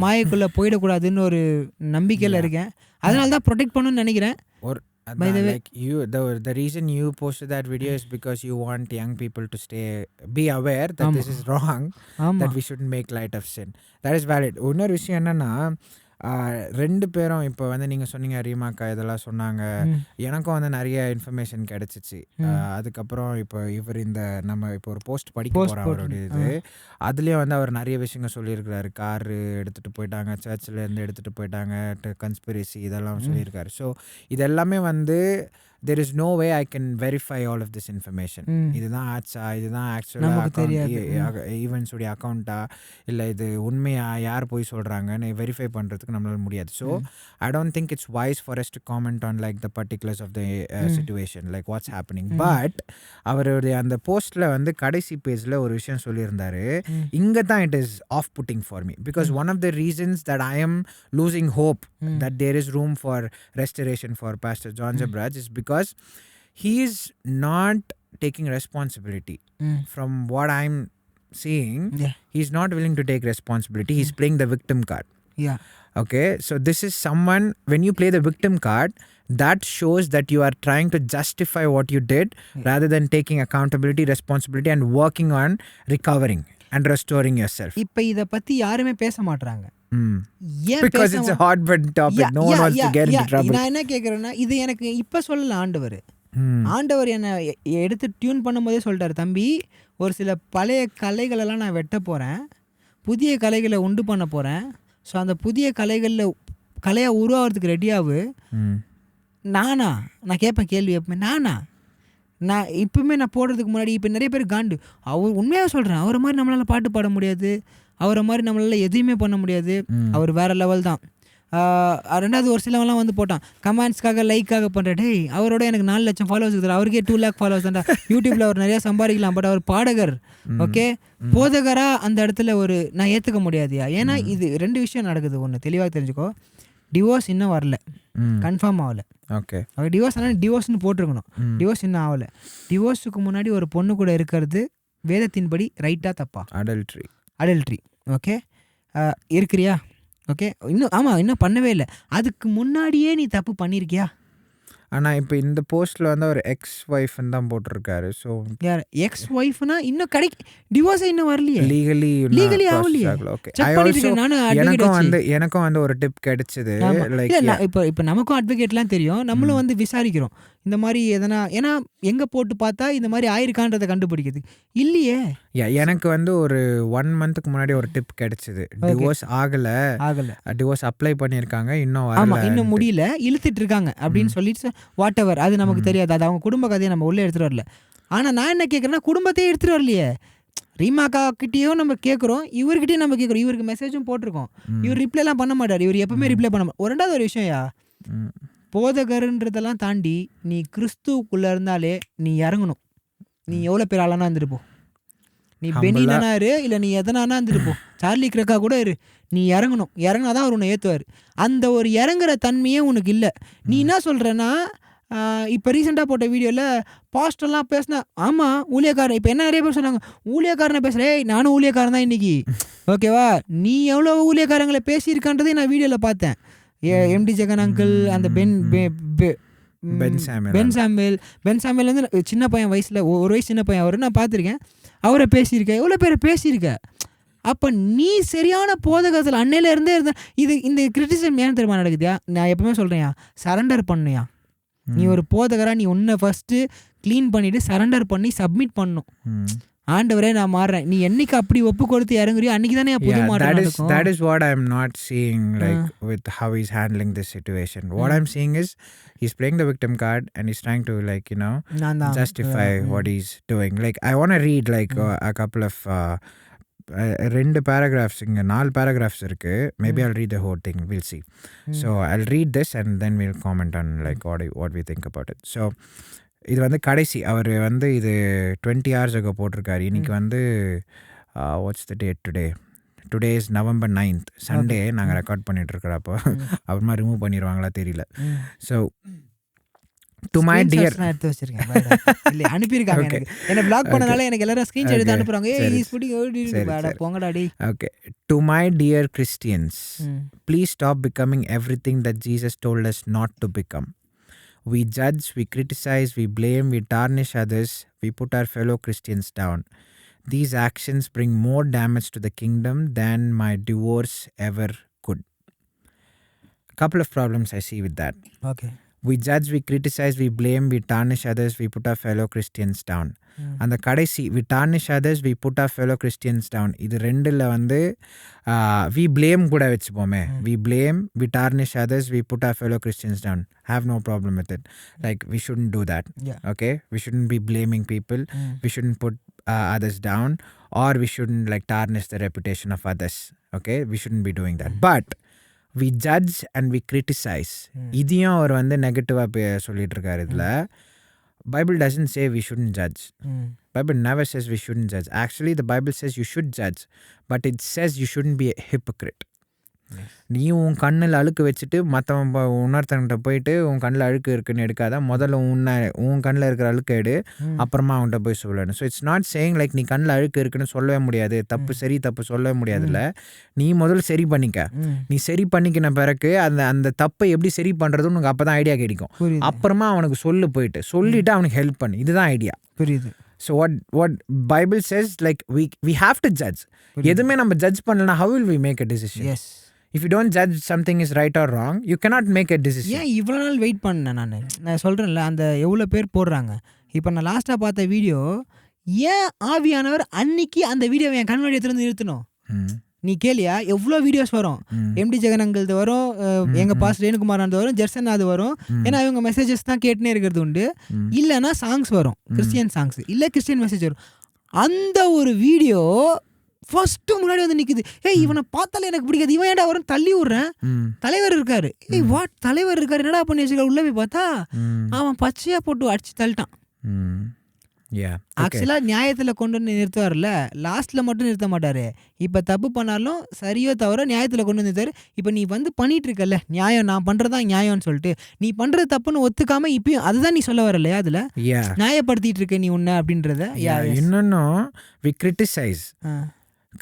மாயக்குள்ளே போயிடக்கூடாதுன்னு ஒரு நம்பிக்கையில் இருக்கேன். அதனால தான் ப்ரொடெக்ட் பண்ணணும்னு நினைக்கிறேன். Like the reason you posted that video is because you want young people to be aware that this is wrong, that we shouldn't make light of sin. That is valid. இன்னொரு விஷயம் என்னன்னா, 2 பேரும் இப்போ நீங்கள் சொன்னீங்க ரீமாக்கா இதெல்லாம் சொன்னாங்க, எனக்கும் நிறைய இன்ஃபர்மேஷன் கிடச்சிச்சு. அதுக்கப்புறம் இப்போ இவர் நம்ம இப்போ ஒரு போஸ்ட் படிக்க போகிறோம் அவருடைய இது, அதுலேயும் அவர் நிறைய விஷயங்கள் சொல்லியிருக்கிறாரு. காரு எடுத்துகிட்டு போயிட்டாங்க, சர்ச்சிலேருந்து எடுத்துகிட்டு போயிட்டாங்க, கன்ஸ்பிரசி இதெல்லாம் சொல்லியிருக்காரு. ஸோ இதெல்லாமே there is no way I can verify all of this information. இதுதான் ஆச்சா, இதுதான் ஆக்சுவலாக ஈவெண்ட்ஸ் உடைய அக்கௌண்ட்டா, இல்லை இது உண்மையா, யார் போய் சொல்கிறாங்கன்னு வெரிஃபை பண்ணுறதுக்கு நம்மளால முடியாது. So I don't think it's wise for us to comment on like the particulars of the situation, like what's happening. But அவருடைய அந்த போஸ்ட்டில் கடைசி பேஜில் ஒரு விஷயம் சொல்லியிருந்தாரு. இங்கே தான் it is off putting for me, because one of the reasons that I am losing hope that there is room for restoration for Pastor John Jabraj is because he is not taking responsibility. From what I'm seeing, he's not willing to take responsibility. He's playing the victim card. Okay, so this is someone, when you play the victim card, that shows that you are trying to justify what you did rather than taking accountability, responsibility and working on recovering and restoring yourself. இப்போ இத பத்தி யாருமே பேச மாட்டறாங்க. Because it's a hot button topic. No one wants to get into trouble. நான் என்ன கேக்குறேன்னா, இது எனக்கு இப்ப சொல்லல ஆண்டவர் என்ன எடுத்து டியூன் பண்ணும்போதே சொல்லிட்டாரு, தம்பி ஒரு சில பழைய கலைகளெல்லாம் நான் வெட்ட போகிறேன், புதிய கலைகளை உண்டு பண்ண போகிறேன். ஸோ அந்த புதிய கலையாக உருவாகிறதுக்கு ரெடியாகு. நான் கேட்பேன் கேள்வி எப்பவுமே, நான் இப்பவுமே நான் போடுறதுக்கு முன்னாடி இப்போ நிறைய பேர் காண்டு அவர் உண்மையாக சொல்கிறேன், அவரை மாதிரி நம்மளால் பாட்டு பாட முடியாது, அவரை மாதிரி நம்மளால எதுவுமே பண்ண முடியாது, அவர் வேற லெவல் தான். 2வது ஒரு சிலவெல்லாம் வந்து போட்டான் கமெண்ட்ஸ்க்காக லைக்காக பண்ணுற, டேய் அவரோட எனக்கு 4 லட்சம் ஃபாலோவர்ஸ் இருக்குது, அவருக்கே 2 lakh ஃபாலோவர்ஸ் தான்டா, யூடியூப்பில் அவர் நிறையா சம்பாதிக்கலாம், பட் அவர் பாடகர், ஓகே போதகராக அந்த இடத்துல ஒரு நான் ஏற்றுக்க முடியாதுயா. ஏன்னா இது 2 விஷயம் நடக்குது. ஒன்று தெளிவாக தெரிஞ்சுக்கோ, டிவோர்ஸ் இன்னும் வரல, கன்ஃபார்ம் ஆகலை. ஓகே, அவர் டிவோர்ஸ் ஆனால் டிவோர்ஸ்னு போட்டிருக்கணும், டிவோர்ஸ் இன்னும் ஆகலை. டிவோர்ஸுக்கு முன்னாடி ஒரு பொண்ணு கூட இருக்கிறது வேதத்தின்படி ரைட்டா தப்பா? அடல்ட்ரி. ஓகே இருக்கிறியா? ஓகே இன்னும் ஆமாம் இன்னும் பண்ணவே இல்லை, அதுக்கு முன்னாடியே நீ தப்பு பண்ணியிருக்கியா? ஆனால் இப்போ இந்த போஸ்ட்டில் வந்து அவர் எக்ஸ் ஒய்ஃப்னு தான் போட்டிருக்காரு. ஸோ யார் எக்ஸ் ஒய்ஃப்னா இன்னும் டிவோர்ஸே இன்னும் வரலையே, லீகலி ஆகலையே. ஓகே, எனக்கும் வந்து ஒரு டிப் கிடைச்சது. லைக் இப்போ நமக்கும் அட்வொகேட்லாம் தெரியும், நம்மளும் வந்து விசாரிக்கிறோம் இந்த மாதிரி எதனா, ஏன்னா எங்கே போட்டு பார்த்தா இந்த மாதிரி ஆயிருக்கான்றதை கண்டுபிடிக்குது இல்லையே. எனக்கு வந்து ஒரு 1 monthக்கு முன்னாடி ஒரு டிப் கிடைச்சது. டிவோர்ஸ் ஆகலை, டிவோர்ஸ் அப்ளை பண்ணியிருக்காங்க, இன்னும் முடியல, இழுத்துட்டு இருக்காங்க அப்படின்னு சொல்லிட்டு வாட் எவர், அது நமக்கு தெரியாது, அது அவங்க குடும்ப கதையை நம்ம உள்ளே எடுத்துகிட்டு வரல. ஆனால் நான் என்ன கேட்குறேன்னா, குடும்பத்தையே எடுத்துகிட்டு வரலையே. ரீமாக்கா கிட்டேயும் நம்ம கேட்குறோம், இவர்கிட்டயும் நம்ம கேட்குறோம், இவருக்கு மெசேஜும் போட்டிருக்கோம், இவர் ரிப்ளைலாம் பண்ண மாட்டார், இவர் எப்பவுமே ரிப்ளை பண்ண மாட்டார். 2வது ஒரு விஷயம்யா, போதகருன்றதெல்லாம் தாண்டி நீ கிறிஸ்துவுக்குள்ளே இருந்தாலே நீ இறங்கணும். நீ எவ்வளோ பேர் ஆளானா இருந்துட்டு போ, நீ பெனினா இரு, இல்லை நீ எதனானா இருந்துட்டு போ, சார்லி கிரக்கா கூட இரு, நீ இறங்கணும். இறங்கினாதான் அவர் உன்னை ஏற்றுவார். அந்த ஒரு இறங்குற தன்மையே உனக்கு இல்லை. நீ என்ன சொல்கிறேன்னா, இப்போ ரீசெண்டாக போட்ட வீடியோவில் பாஸ்டர்லாம் பேசினா, ஆமாம் ஊழியக்காரன், இப்போ என்ன நிறைய பேர் சொன்னாங்க ஊழியக்காரனை பேசுகிறேன், நானும் ஊழியக்காரன் தான் இன்றைக்கி, ஓகேவா? நீ எவ்வளோ ஊழியக்காரங்களை பேசியிருக்கான்றதே நான் வீடியோவில் பார்த்தேன். எம்டி ஜெகன் அங்கிள், அந்த பென் சாமுவேல் வந்து சின்ன பையன் வயசில், ஒரு வயசு சின்ன பையன் அவர், நான் பார்த்துருக்கேன், அவரை பேசியிருக்கேன், எவ்வளோ பேரை பேசியிருக்கேன். அப்போ நீ சரியான போதகத்தில் அன்னையிலேருந்தே இருந்த இந்த கிரிட்டிசிசம் ஏன் தெரியுமா நடக்குதுயா? நான் எப்பவுமே சொல்கிறேன்யா, சரண்டர் பண்ணுயா. நீ ஒரு போதகராக நீ உன்னை ஃபஸ்ட்டு க்ளீன் பண்ணிவிட்டு சரண்டர் பண்ணி சப்மிட் பண்ணணும். ஆண்டவரே நான் மாறுறேன், நீ என்னைக்கு அப்படி ஒப்பு கொடுத்து இறங்குறியோ அன்னைக்கு தானே புது மாற்றம் நடக்கும். That is what I'm not seeing, like with how he's handling this situation. What I'm seeing is he's playing the victim card and he's trying to, like, you know, justify what he's doing. Like I want to read like a couple of 2 paragraphs, இங்க 4 paragraphs இருக்கு. Maybe I'll read the whole thing, we'll see. So I'll read this and then we'll comment on like what we think about it. So இது வந்து கடைசி, அவர் வந்து இது 20 hours ago போட்டிருக்காரு. இன்னைக்கு வந்து what's the date today is November 9th, Sunday நாங்கள் record பண்ணிட்டு இருக்கிறப்போ அப்புறமா ரிமூவ் பண்ணிடுவாங்களா தெரியல. ஸோ டு மை டியர் எடுத்து வச்சிருக்கேன், இல்லை அனுப்பியிருக்காங்க எனக்கு, என்ன பிளாக் பண்ணனால எனக்கு எல்லாரும் ஸ்க்ரீன்ஷாட் எடுத்து அனுப்புறாங்க. போங்கடாடி. Okay, to my dear Christians, please stop becoming everything that Jesus told us not to become. We judge, we criticize, we blame, we tarnish others, we put our fellow Christians down. These actions bring more damage to the kingdom than my divorce ever could. Couple of problems I see with that. Okay. We judge, we criticize, we blame, we tarnish others, we put our fellow Christians down. அந்த கடைசி we tarnish others, we put our fellow Christians down, இது 2ல வந்து we blame கூட வச்சுப்போமே. we blame, we tarnish others, we put our fellow Christians down. Have no problem with it. Like we shouldn't do that. Okay, we shouldn't be blaming people. We shouldn't put others down, or we shouldn't like tarnish the reputation of others. Okay, we shouldn't be doing that. But we judge and we criticize, இதையும் அவர் வந்து நெகட்டிவாக சொல்லிட்டு இருக்காரு. இதில் Bible doesn't say we shouldn't judge. Bible never says we shouldn't judge. Actually the Bible says you should judge, but it says you shouldn't be a hypocrite. நீ உன் கண்ணில் அழுக்கு வச்சுட்டு மற்றவன் உணர்த்தன்கிட்ட போயிட்டு உன் கண்ணில் அழுக்கு இருக்குன்னு எடுக்காத, முதல்ல உன் கண்ணில் இருக்கிற அழுக்கு எடு, அப்புறமா அவன்கிட்ட போய் சொல்லணும். So it's not saying like நீ கண்ணில் அழுக்கு இருக்குன்னு சொல்லவே முடியாது, தப்பு சொல்லவே முடியாதுல்ல. நீ முதல்ல சரி பண்ணிக்க. நீ சரி பண்ணிக்கின பிறகு அந்த தப்பை எப்படி சரி பண்ணுறதுன்னு உனக்கு அப்போ தான் ஐடியா கிடைக்கும். அப்புறமா அவனுக்கு சொல்லிட்டு அவனுக்கு ஹெல்ப் பண்ணு. இதுதான் ஐடியா. புரியுது. So what Bible says, like we have to judge. எதுவுமே நம்ம ஜட்ஜ் பண்ணலனா how will we make a decision? Yes. If you don't judge something is right or wrong, you cannot make a decision. ஏன் இவ்வளோ நாள் wait பண்ணேன் நான் சொல்கிறேன்ல, அந்த எவ்வளோ பேர் போடுறாங்க. இப்போ நான் லாஸ்ட்டாக பார்த்த வீடியோ, ஏன் ஆவியானவர் அன்னைக்கு அந்த வீடியோவை என் கண்ணுடைய எடுத்துருந்து நிறுத்தணும்? நீ கேளியா எவ்வளோ வீடியோஸ் வரும், எம்டி ஜெகன் அங்கிள்து வரும், எங்கள் பாஸ் ரேணுகுமார் வரும், ஜெர்சன் அது வரும். ஏன்னா இவங்க மெசேஜஸ் தான் கேட்டுனே இருக்கிறது உண்டு. இல்லைன்னா சாங்ஸ் வரும், கிறிஸ்டியன் சாங்ஸ், இல்லை கிறிஸ்டியன் மெசேஜ் வரும். அந்த ஒரு வீடியோ ஃபர்ஸ்ட்டு முன்னாடி வந்து நிற்குது. ஏய் இவனை பார்த்தாலே எனக்கு பிடிக்காது, இவன் ஏன்டா வரும் தள்ளி விட்றேன், தலைவர் இருக்காரு, ஏய் வாட் தலைவர் இருக்காரு என்னடா பண்ணி வச்சுக்க, உள்ள போய் பார்த்தா அவன் பச்சையாக போட்டு அடிச்சு தள்ளிட்டான். ஆக்சுவலா நியாயத்துல கொண்டு வந்து நிறுத்துவார்ல, லாஸ்ட்ல மட்டும் நிறுத்த மாட்டாரு. இப்ப தப்பு பண்ணாலும் சரியோ தவிர நியாயத்துல கொண்டு வந்து நிறுத்தாரு. இப்ப நீ வந்து பண்ணிட்டு இருக்கல நியாயம், நான் பண்றதா நியாயம்னு சொல்லிட்டு நீ பண்றது தப்புன்னு ஒத்துக்காம இப்பயும் அதுதான் நீ சொல்ல வர இல்லையா, அதுல நியாயப்படுத்திட்டு இருக்க நீ உன்ன அப்படின்றத. இன்னொன்னும் வி கிரிட்டிசைஸ்.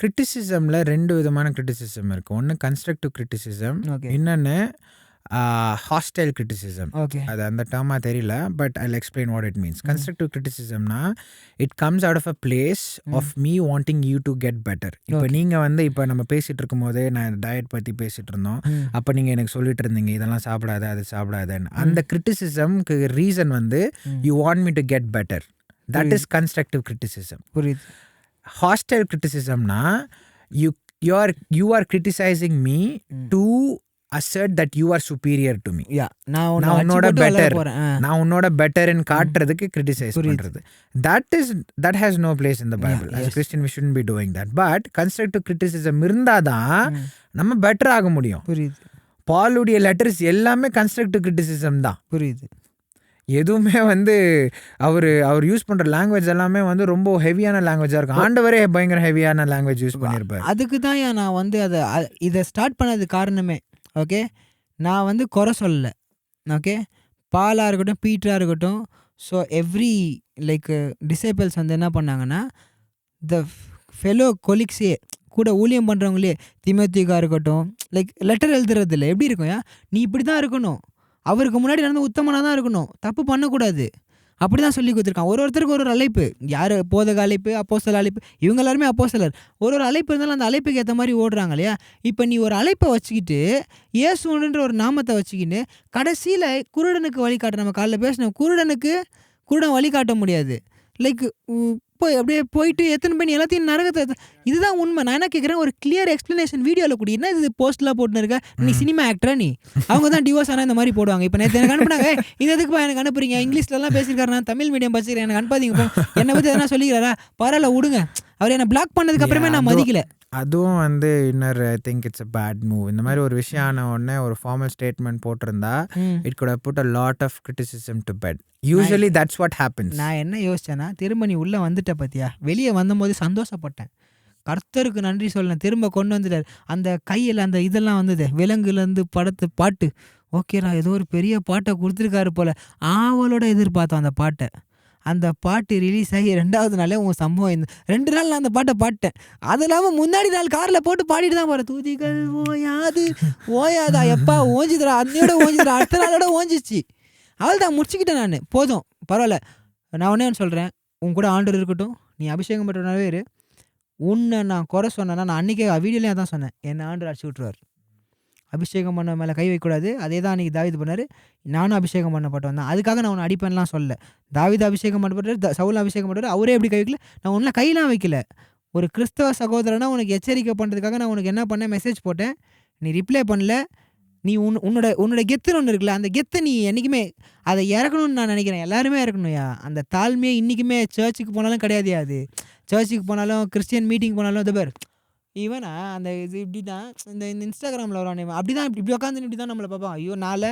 கிரிட்டிசிசம்ல 2 விதமான கிரிட்டிசிசம் இருக்கு. ஒன்று கன்ஸ்ட்ரக்டிவ் கிரிட்டிசிசம், இன்னொன்று ஹாஸ்டைல் கிரிட்டிசிசம். அது அந்த டேர்மா தெரியல, but I explain what it means. Constructive கிரிட்டிசிசம்னா it comes out of a place of me wanting you to get better. இப்போ நீங்கள் வந்து இப்போ நம்ம பேசிகிட்டு இருக்கும் போதே நான் டயட் பற்றி பேசிகிட்டு இருந்தோம், அப்போ நீங்கள் எனக்கு சொல்லிட்டு இருந்தீங்க இதெல்லாம் சாப்பிடாத அது சாப்பிடாதன்னு. அந்த கிரிட்டிசிசம்க்கு ரீசன் வந்து you want me to get better. That is constructive criticism. புரியுது. Hostile criticismனா you are criticizing me to assert that you are superior to me. நான் உன்னோட பெட்டர், நான் உன்னோட பெட்டர்ன்னு காட்டுறதுக்கு கிரிட்டிசைஸ் பண்றது. that has no place in the Bible. As a Christian we shouldn't be doing that. But constructive criticism இருந்தாதான் நம்ம better ஆக முடியும். புரியுது. பாலுடைய லெட்டர்ஸ் எல்லாமே கன்ஸ்ட்ரக்டிவ் கிரிட்டிசிசம் தான். புரியுது. எதுவுமே வந்து அவர் யூஸ் பண்ணுற லாங்குவேஜ் எல்லாமே வந்து ரொம்ப ஹெவியான லாங்குவேஜாக இருக்கும். ஆண்டவரே பயங்கர ஹெவியான லாங்குவேஜ் யூஸ் பண்ணியிருப்பார். அதுக்கு தான் நான் வந்து இதை ஸ்டார்ட் பண்ணது காரணமே. ஓகே, நான் வந்து குறை சொல்லலை. ஓகே, பாலாக இருக்கட்டும் பீட்டராக இருக்கட்டும், ஸோ எவ்ரி லைக் டிசைபிள்ஸ் வந்து என்ன பண்ணாங்கன்னா, த ஃபெலோ கொலிக்ஸே கூட ஊழியம் பண்ணுறவங்களே, திமோத்தேயுக்கா இருக்கட்டும், லைக் லெட்டர் எழுதுறது இல்லை, எப்படி இருக்கும், நீ இப்படி தான் இருக்கணும், அவருக்கு முன்னாடி நடந்து உத்தமனாக தான் இருக்கணும், தப்பு பண்ணக்கூடாது, அப்படி தான் சொல்லி கொடுத்துருக்கான். ஒருத்தருக்கு ஒரு அழைப்பு, யார் போதக அழைப்பு, அப்போஸ்தல அழைப்பு, இவங்க எல்லாருமே அப்போஸ்தலர். ஒரு அழைப்பு இருந்தாலும் அந்த அழைப்புக்கு ஏற்ற மாதிரி ஓடுறாங்க இல்லையா. இப்போ நீ ஒரு அழைப்பை வச்சுக்கிட்டு இயேசுன்ற ஒரு நாமத்தை வச்சுக்கிட்டு கடைசியில் குருடனுக்கு வழிகாட்ட, நம்ம காலைல பேசினோம், குருடன் வழிகாட்ட முடியாது. லைக் போய் அப்படியே போயிட்டு எத்தனை பேர் எல்லாத்தையும் நரகத்தை, இதுதான் உண்மை. நான் என்ன கேட்குறேன், ஒரு கிளியர் எக்ஸ்ப்ளனேஷன் வீடியோவில் கூட. என்ன இது போஸ்ட்லாம் போட்டுன்னு இருக்க, நீ சினிமா ஆக்டரா, நீ அவங்க தான் டிவோர்ஸ் ஆனால் இந்த மாதிரி போடுவாங்க. இப்போ நேற்று எனக்கு அனுப்புனாங்க, இது எதுக்குப்பா எனக்கு அனுப்புறீங்க, இங்கிலீஷ்லலாம் பேசியிருக்காரு, நான் தமிழ் மீடியம் படிச்சிருக்கேன், எனக்கு அனுப்பாதீங்க, என்னை பற்றி எதனா சொல்லிக்கிறாரா, பரவாயில்ல விடுங்க. அவர் என்னை பிளாக் பண்ணதுக்கு அப்புறமே நான் மதிக்கல. அதுவும் வந்து இன்னொரு I think it's a bad move. இந்த மாதிரி ஒரு விஷயம் ஆன உடனே ஒரு ஃபார்மல் ஸ்டேட்மெண்ட் போட்டிருந்தா it could have put a lot of criticism to bed. Usually that's what happens. நான் என்ன யோசிச்சேன்னா, திரும்ப நீ உள்ளே வந்துட்ட பத்தியா, வெளியே வந்தபோது சந்தோஷப்பட்டேன், கர்த்தருக்கு நன்றி சொல்ல, திரும்ப கொண்டு வந்துட்டார். அந்த கையில் அந்த இதெல்லாம் வந்தது, விலங்குலேருந்து படத்து பாட்டு, ஓகேடா ஏதோ ஒரு பெரிய பாட்டை கொடுத்துருக்காரு போல், ஆவலோட எதிர்பார்த்தோம் அந்த பாட்டை. அந்த பாட்டு ரிலீஸ் ஆகி 2வது நாளே உன் சம்பவம். 2 நாள் நான் அந்த பாட்டை பாட்டேன். அது இல்லாமல் முன்னாடி நாள் காரில் போட்டு பாடிட்டு தான் போகிறேன். தூதிகள் ஓயாதா எப்பா ஓஞ்சிதுடா, அன்னையோட ஓஞ்சிதுடா, அடுத்த நாளோட ஓஞ்சிச்சு. அவள் தான் முடிச்சுக்கிட்டேன் நான். போதும் பரவாயில்ல. நான் ஒன்றே சொல்கிறேன், உன் கூட ஆண்டவர் இருக்கட்டும், நீ அபிஷேகம் பண்ணுறனாவே இரு. உன்னை நான் குறை சொன்னேன்னா, நான் அன்றைக்கே வீடியோலேயே தான் சொன்னேன், என்னை ஆண்டவர் அடிச்சு விட்ருவார், அபிஷேகம் பண்ண மேலே கை வைக்கக்கூடாது. அதே தான் அன்றைக்கி தாவீது பண்ணார், நானும் அபிஷேகம் பண்ணப்பட்டு வந்தேன். அதுக்காக நான் உன்னை அடிப்பேன்லாம் சொல்லலை. தாவீது அபிஷேகம் பண்ணப்பட்டார், சவுல் அபிஷேகம் பண்ணார், அவரே எப்படி கை வைக்கல, நான் உன்னை கையெல்லாம் வைக்கல. ஒரு கிறிஸ்தவ சகோதரனா உனக்கு எச்சரிக்கை பண்ணுறதுக்காக நான் உனக்கு என்ன பண்ணேன், மெசேஜ் போட்டேன், நீ ரிப்ளை பண்ணல. நீ உன்னோட கெத்துன்னு ஒன்று இருக்குல்ல, அந்த கெத்தை நீ என்றைக்குமே அதை இறக்கணும்னு நான் நினைக்கிறேன். எல்லாருமே இறக்கணும்யா அந்த தாழ்மையை. இன்றைக்குமே சர்ச்சுக்கு போனாலும் கிடையாது, அது சர்ச்சுக்கு போனாலும் கிறிஸ்டியன் மீட்டிங் போனாலும் அது பேர் ஈவனா அந்த இது இப்படி தான் இந்த இன்ஸ்டாகிராமில் வரானே அப்படி தான் இப்படி உட்காந்து இப்படி தான் நம்மளை பார்ப்பான். ஐயோ நாளை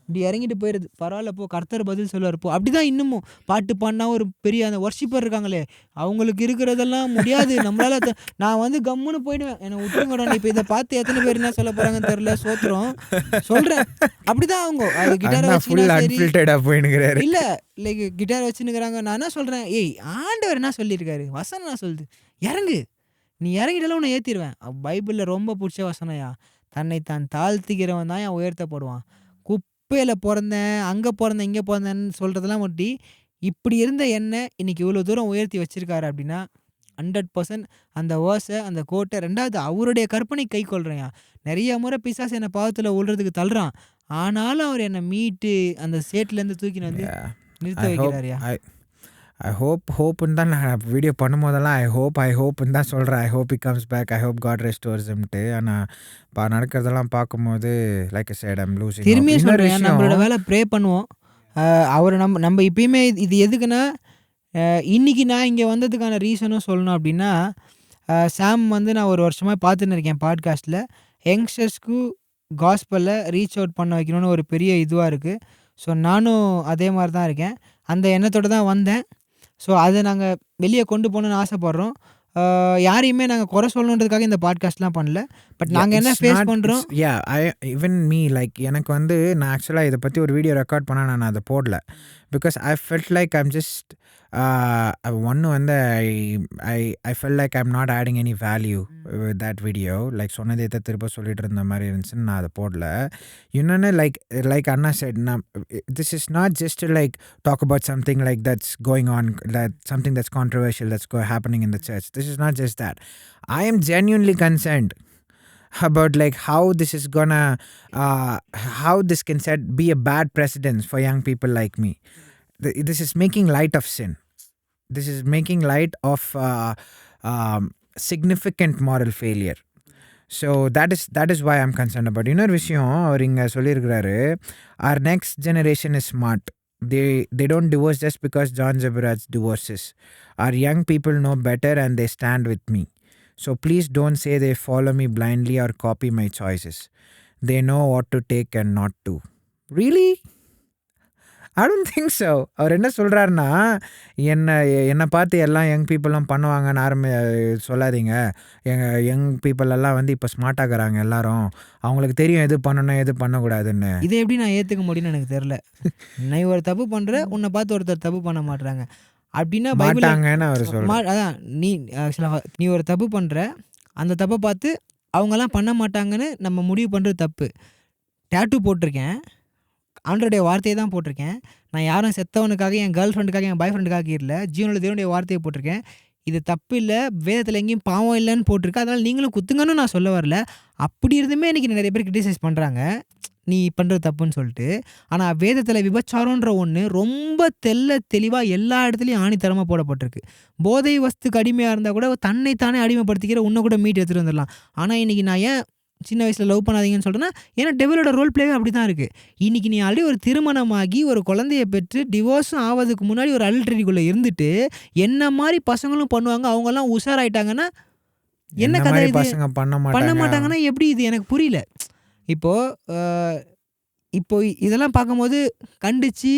இப்படி இறங்கிட்டு போயிடுது, பரவாயில்ல போ, கர்த்தர் பதில் சொல்லுவார் போ. அப்படி தான் இன்னமும் பாட்டு பாடினா ஒரு பெரிய அந்த ஒர்ஷிப்பர் இருக்காங்களே, அவங்களுக்கு இருக்கிறதெல்லாம் முடியாது நம்மளால. நான் வந்து கம்முன்னு போயிடுவேன், என்னை விட்டுருங்கடா. இப்போ இதை பார்த்து எத்தனை பேர் என்ன சொல்ல போகிறாங்கன்னு தெரியல, சோத்துறோம் சொல்கிறேன். அப்படி தான் அவங்க அது கிட்டாரை வச்சுக்கிறாரு, இல்லை லைக் கிட்டாரை வச்சுன்னுக்கிறாங்க. நான் என்ன சொல்கிறேன், ஏய் ஆண்டவர் என்ன சொல்லியிருக்காரு, வசனம் நான் சொல்லுது, இறங்கு, நீ இறங்கிட்டாலும் உன்னை ஏற்றிடுவேன். பைபிளில் ரொம்ப பிடிச்ச வசனம்யா, தன்னை தான் தாழ்த்திக்கிறவன் தான் என் உயர்த்தப்படுவான். குப்பையில் பிறந்தேன், அங்கே பிறந்தேன், இங்கே பிறந்தேன்னு சொல்கிறதெல்லாம் ஒட்டி இப்படி இருந்த என்ன இன்னைக்கு இவ்வளோ தூரம் உயர்த்தி வச்சிருக்காரு அப்படின்னா 100% அந்த வேர்ஸை, அந்த கோட்டை. 2வது அவருடைய கற்பனை கை கொள்கிறேன். நிறைய முறை பிசாசு என்னை பாவத்தில் விழுறதுக்கு தள்ளுறான், ஆனாலும் அவர் என்னை மீட்டு அந்த சேட்லேருந்து தூக்கின்னு வந்து நிறுத்த வைக்கிறாரியா. ஐ ஹோப்புன்னு தான் நான் வீடியோ பண்ணும்போதெல்லாம் ஐ ஹோப்புன்னு தான் சொல்கிறேன். I hope he comes back, I hope God ரெஸ்டோர்ஸ்ன்ட்டு. ஆனால் நடக்கிறதெல்லாம் பார்க்கும்போது like I said I am losing. திரும்பியும் சொல்கிறேன், நம்மளோட வேலை ப்ரே பண்ணுவோம். அவர் நம்ம இப்பயுமே இது எதுக்குன்னா, இன்னைக்கு நான் இங்கே வந்ததுக்கான ரீசனும் சொல்லணும் அப்படின்னா, சாம் வந்து நான் ஒரு வருஷமாக பார்த்துன்னு இருக்கேன் பாட்காஸ்ட்டில். யங்ஸ்டர்ஸ்க்கு காஸ்பலில் ரீச் அவுட் பண்ண வைக்கணும்னு ஒரு பெரிய இதுவாக இருக்குது. ஸோ நானும் அதே மாதிரி தான் இருக்கேன். அந்த எண்ணத்தோடு தான் வந்தேன். ஸோ அதை நாங்கள் வெளியே கொண்டு போகணுன்னு ஆசைப்பட்றோம். யாரையுமே நாங்கள் குறை சொல்லணுன்றதுக்காக இந்த பாட்காஸ்ட்லாம் பண்ணல. பட் நாங்கள் என்ன ஃபேஸ் பண்ணுறோம். ஈவன் மீ லைக் எனக்கு வந்து நான் ஆக்சுவலாக இதை பற்றி ஒரு வீடியோ ரெக்கார்ட் பண்ணால் நான் அதை போடல. Because I felt like I'm just ஒன்று வந்து I felt like I'm not adding any value with that video. Like சொன்னதே தான் திரும்ப சொல்லிட்டு இருந்த மாதிரி இருந்துச்சுன்னு நான் அதை போடல. இன்னொன்று like Anna set, this is not just to like talk about something like that's going on, that something that's controversial that's happening in the church. This is not just that. I am genuinely concerned about like how this is gonna how this can be a bad precedent for young people like me. This is making light of sin. This is making light of significant moral failure. So that is why I'm concerned about. இன்னொரு விஷயம் அவர் இங்கே சொல்லியிருக்கிறாரு, our next generation is smart. They don't divorce just because John Jabaraj divorces. Our young people know better and they stand with me. So please don't say they follow me blindly or copy my choices. They know what to take and not to. Really? I don't think so. அவர் என்ன சொல்கிறாருன்னா, என்னை பார்த்து எல்லாம் young பீப்புளெலாம் பண்ணுவாங்கன்னு சொல்லாதீங்க. Young people எல்லாம் வந்து இப்போ ஸ்மார்ட்டாகிறாங்க எல்லாரும். அவங்களுக்கு தெரியும் எது பண்ணணும் எது பண்ணக்கூடாதுன்னு. இதை எப்படி நான் ஏற்றுக்க முடியும்னு எனக்கு தெரில. நீ ஒரு தப்பு பண்ணுற, உன்னை பார்த்து ஒருத்தர் தப்பு பண்ண மாட்டுறாங்க அப்படின்னா மாட்டாங்கன்னு அவர் சொல்கிறார். அதான் நீ ஒரு தப்பு பண்ணுற, அந்த தப்பை பார்த்து அவங்கெல்லாம் பண்ண மாட்டாங்கன்னு நம்ம முடிவு பண்ணுறது தப்பு. டேட்டூ போட்டிருக்கேன், ஆண்டோடைய வார்த்தையை தான் போட்டிருக்கேன். நான் யாரும் செத்தவனுக்காக, என் கேர்ள் ஃப்ரெண்டுக்காக, என் பாய் ஃப்ரெண்டுக்காக இல்லை, ஜீவனோட தேவனுடைய வார்த்தையை போட்டிருக்கேன். இது தப்பு இல்லை, வேதத்தில் எங்கேயும் பாவம் இல்லைன்னு போட்டிருக்கு, அதனால் நீங்களும் குத்துங்கன்னு நான் சொல்ல வரல. அப்படி இருந்துமே இன்றைக்கி நிறைய பேர் கிரிட்டிசைஸ் பண்ணுறாங்க நீ பண்ணுறது தப்புன்னு சொல்லிட்டு. ஆனால் வேதத்தில் விபச்சாரன்ற ஒன்று ரொம்ப தெளிவாக எல்லா இடத்துலையும் ஆணித்தரமாக போடப்பட்டிருக்கு. போதை வஸ்துக்கு அடிமையாக இருந்தால் கூட தன்னைத்தானே அடிமைப்படுத்திக்கிற உன்னை கூட மீட் எடுத்துகிட்டு வந்துடலாம். ஆனால் இன்றைக்கி நான் ஏன் சின்ன வயசில் லவ் பண்ணாதீங்கன்னு சொல்கிறேன்னா, ஏன்னா டெவிலோட ரோல் பிளேவே அப்படி தான் இருக்குது. இன்றைக்கி நீ ஆல்ரெடி ஒரு திருமணமாகி ஒரு குழந்தைய பெற்று டிவோர்ஸும் ஆவதுக்கு முன்னாடி ஒரு அடல்ட்ரிக்குள்ளே இருந்துட்டு என்ன மாதிரி பசங்களும் பண்ணுவாங்க, அவங்கெல்லாம் உஷாராயிட்டாங்கன்னா என்ன கதை? பசங்க பண்ண மாட்டாங்கன்னா எப்படி? இது எனக்கு புரியல. இப்போ இதெல்லாம் பார்க்கும்போது கண்டித்து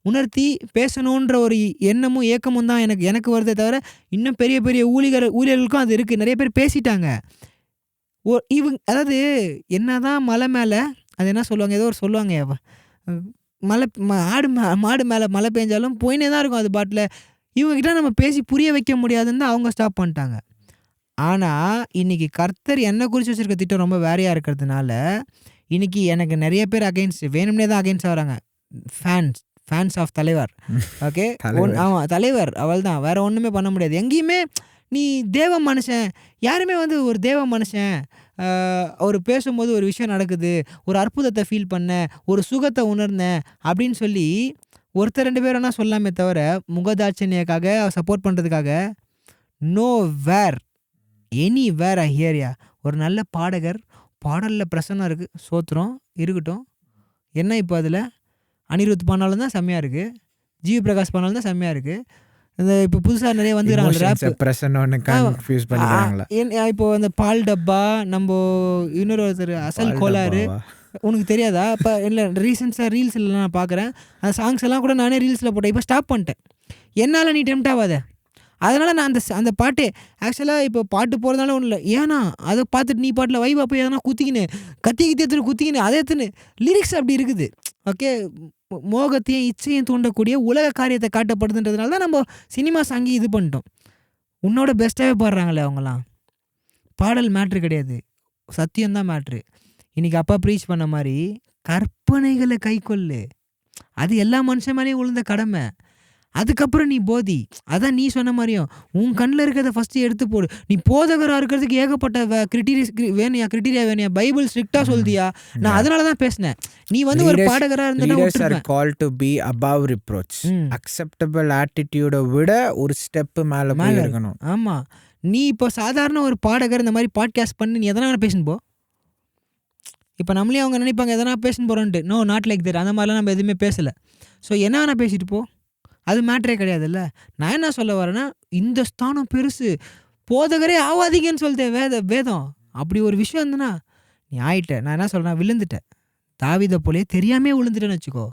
உணர்த்தி பேசணுன்ற ஒரு எண்ணமும் ஏக்கமும் தான் எனக்கு வருதே தவிர, இன்னும் பெரிய பெரிய ஊழியர்களுக்கும் அது இருக்குது. நிறைய பேர் பேசிட்டாங்க. அதாவது என்னதான் மலை மேலே அது என்ன சொல்லுவாங்க, ஏதோ ஒரு சொல்லுவாங்க, மாடு மேலே மழை பெஞ்சாலும் போயினே தான் இருக்கும் அது பாட்டில். இவங்ககிட்ட நம்ம பேசி புரிய வைக்க முடியாதுன்னு தான் அவங்க ஸ்டாப் பண்ணிட்டாங்க. ஆனால் இன்றைக்கி கர்த்தர் என்னை குறித்து வச்சுருக்க திட்டம் ரொம்ப வேறையாக இருக்கிறதுனால இன்றைக்கி எனக்கு நிறைய பேர் அகெயின்ஸ்ட், வேணும்னே தான் அகெயின்ஸ்ட் ஆகிறாங்க. ஃபேன்ஸ் ஆஃப் தலைவர். ஓகே, ஆமாம், தலைவர் அவள் தான், வேறு ஒன்றுமே பண்ண முடியாது. எங்கேயுமே நீ தேவ மனுஷன், யாருமே வந்து ஒரு தேவ மனுஷன் அவர் பேசும்போது ஒரு விஷயம் நடக்குது, ஒரு அற்புதத்தை ஃபீல் பண்ண, ஒரு சுகத்தை உணர்ந்தேன் அப்படின்னு சொல்லி ஒருத்தர் 2 பேர் வேணால் சொல்லாமே தவிர முகதாட்சணியக்காக சப்போர்ட் பண்ணுறதுக்காக நோ வேர் எனி வேர் ஐ ஹியர்யா. ஒரு நல்ல பாடகர், பாடலில் பிரசன்னம் இருக்குது, சோத்திரம் இருக்கட்டும். என்ன இப்போ அதில் அனிருத் பண்ணாலும் தான் செம்மையாக இருக்குது, ஜிவி பிரகாஷ் பண்ணாலும் தான் செம்மையாக இருக்குது. இந்த இப்போ புதுசாக நிறைய வந்துக்கிறாங்க இப்போ அந்த பால் டப்பா, நம்ம இன்னொரு ஒருத்தர் அசல் கோளாறு, உனக்கு தெரியாதா? இப்போ இல்லை ரீசெண்ட்ஸாக ரீல்ஸில் நான் பார்க்குறேன், அந்த சாங்ஸ் எல்லாம் கூட நானே ரீல்ஸில் போட்டேன். இப்போ ஸ்டாப் பண்ணிட்டேன், என்னால் நீ டெம்ட் ஆகாத. அதனால் நான் அந்த பாட்டு ஆக்சுவலாக இப்போ பாட்டு போகிறதுனால ஒன்றும் இல்லை, ஏன்னா அதை பார்த்துட்டு நீ பாட்டில் வைவா போய் எதனா குத்திக்கின்னு கத்தி எடுத்துன்னு குத்திக்கின்னு அதை எடுத்துன்னு லிரிக்ஸ் அப்படி இருக்குது. ஓகே, மோகத்தையும் இச்சையும் தூண்டக்கூடிய உலக காரியத்தை காட்டப்படுதுன்றதுனால தான் நம்ம சினிமா சாங்கி இது பண்ணிட்டோம். உன்னோட பெஸ்ட்டாகவே பாடுறாங்களே அவங்களாம். பாடல் மேட்ரு கிடையாது, சத்தியம்தான் மேட்ரு. இன்றைக்கி அப்பா ப்ரீச் பண்ண மாதிரி கற்பனைகளை கை கொள்ளு, அது எல்லா மனுஷன் மேலேயும் உழுந்த கடமை. அதுக்கப்புறம் நீ போதி. அதான் நீ சொன்ன மாதிரியும் உன் கண்ணில் இருக்கிறத ஃபஸ்ட்டு எடுத்து போடு. நீ போதகராக இருக்கிறதுக்கு ஏகப்பட்ட கிரிட்டீரியா வேணியா பைபிள் ஸ்ட்ரிக்டாக சொல்தியா. நான் அதனால தான் பேசினேன். நீ வந்து ஒரு பாடகராக Leaders are இருந்தேன்னா called to be above reproach. Acceptable attitude விட ஒரு ஸ்டெப் மேல போய் இருக்கணும். ஆமாம். நீ இப்போ சாதாரண ஒரு பாடகர் இந்த மாதிரி பாட்காஸ்ட் பண்ணி நீ எதனா பேசணும் போ. இப்போ நம்மளே அவங்க நினைப்பாங்க எதனா பேசணும் போகிறோன்ட்டு. No, not like that. அந்த மாதிரிலாம் நம்ம எதுவுமே பேசலை. ஸோ என்ன வேணா பேசிட்டு போ, அது மேட்ரே கிடையாதுல்ல. நான் என்ன சொல்ல வரேன்னா, இந்த ஸ்தானம் பெருசு, போதகரே ஆவாதீங்கன்னு சொல்லிட்டேன் வேதம். அப்படி ஒரு விஷயம் இருந்ததுன்னா நீ ஆயிட்ட. நான் என்ன சொல்கிறேன், விழுந்துட்டேன். தாவீதை போலே தெரியாமே விழுந்துட்டேன்னு வச்சுக்கோ.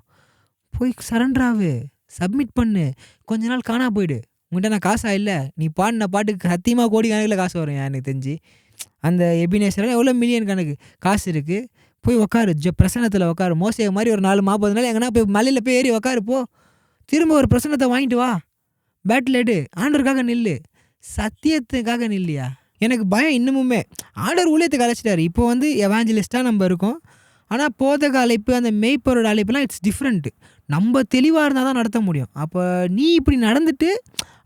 போய் சரண்டராகு, சப்மிட் பண்ணு, கொஞ்ச நாள் காணா போயிடு. உங்கள்கிட்ட நான் காசா இல்லை, நீ பாடின பாட்டுக்கு சத்தியமாக கோடி கணக்கில் காசு வரும். எனக்கு தெரிஞ்சு அந்த எபினேசரில் எவ்வளோ மில்லியன் கணக்கு காசு இருக்குது. போய் உக்காரு, பிரசனத்தில் உக்காரு. மோசே மாதிரி ஒரு 4-40 நாள் எங்கன்னா போய் மலையில் போய் ஏறி உக்காரு போ. திரும்ப ஒரு பிரசனத்தை வாங்கிட்டு வா, பேட்டில் எடு, ஆண்டருக்காக நில்லு, சத்தியத்துக்காக நில்லையா. எனக்கு பயம் இன்னமுமே. ஆண்டவர் ஊழியத்துக்கு அழைச்சிட்டாரு. இப்போ வந்து எவாஞ்சலிஸ்டாக நம்ம இருக்கோம். ஆனால் போதக அழைப்பு, அந்த மெய்ப்பரோட அழைப்புலாம் இட்ஸ் டிஃப்ரெண்ட்டு. நம்ம தெளிவாக இருந்தால் தான் நடத்த முடியும். அப்போ நீ இப்படி நடந்துட்டு